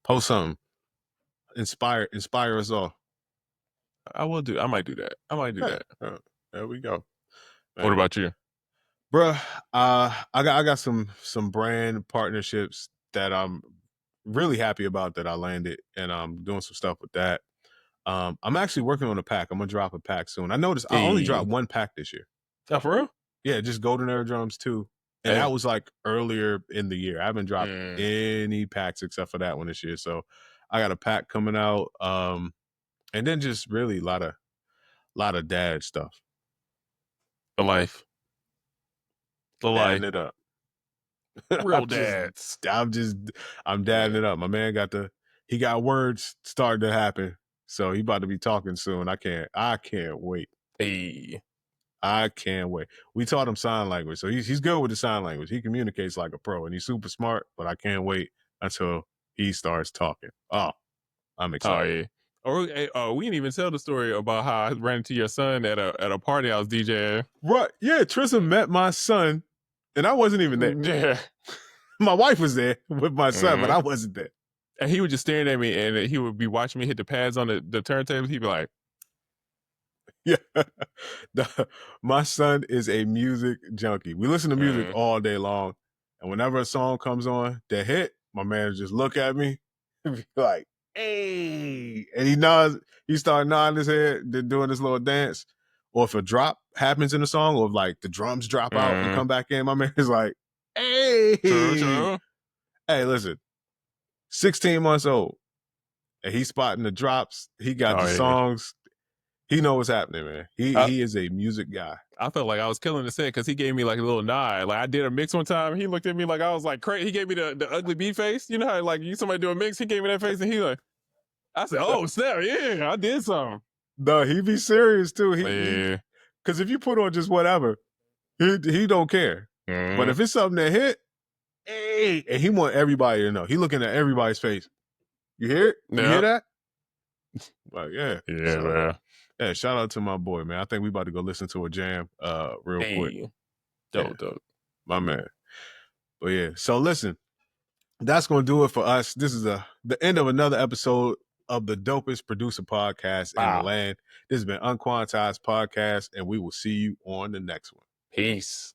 Post something. Inspire us all. I will do. I might do that. that. There we go. Man. What about you? Bruh, I got some brand partnerships that I'm really happy about that I landed, and I'm doing some stuff with that. I'm actually working on a pack. I'm gonna drop a pack soon. I noticed I only dropped one pack this year. Oh, for real? Yeah, just Golden Era Drums too. And that was like earlier in the year. I haven't dropped any packs except for that one this year. So I got a pack coming out. And then just really a lot of dad stuff. The life. Dadding it up. Real dads. I'm dadding it up. My man he got words starting to happen. So he about to be talking soon. I can't wait. Hey. I can't wait. We taught him sign language. So he's good with the sign language. He communicates like a pro and he's super smart, but I can't wait until he starts talking. Oh, I'm excited. Oh, yeah. We didn't even tell the story about how I ran into your son at a party I was DJing. Right. Yeah, Trissa met my son and I wasn't even there. Yeah. My wife was there with my son, but I wasn't there. And he was just staring at me and he would be watching me hit the pads on the turntables. He'd be like, yeah. My son is a music junkie. We listen to music all day long. And whenever a song comes on that hit, my man would just look at me and be like, hey. And he started nodding his head, doing this little dance. Or if a drop happens in the song, or if like the drums drop out and come back in, my man is like, hey. True. Hey, listen, 16 months old. And he's spotting the drops. He got the songs. He knows what's happening, man. He is a music guy. I felt like I was killing the set because he gave me like a little nod. Like I did a mix one time. He looked at me like I was like crazy. He gave me the ugly bee face. You know how like somebody do a mix? He gave me that face and he like, I said, oh snap, yeah, I did something. No, he be serious too. Because if you put on just whatever, he don't care. But if it's something that hit, hey, and he want everybody to know. He looking at everybody's face. You hear it? You hear that? Like, yeah. Yeah, man. Yeah, shout out to my boy, man. I think we about to go listen to a jam real quick. Dope. My man. But yeah, so listen, that's going to do it for us. This is the end of another episode of the dopest producer podcast in the land. This has been Unquantized Podcast, and we will see you on the next one. Peace.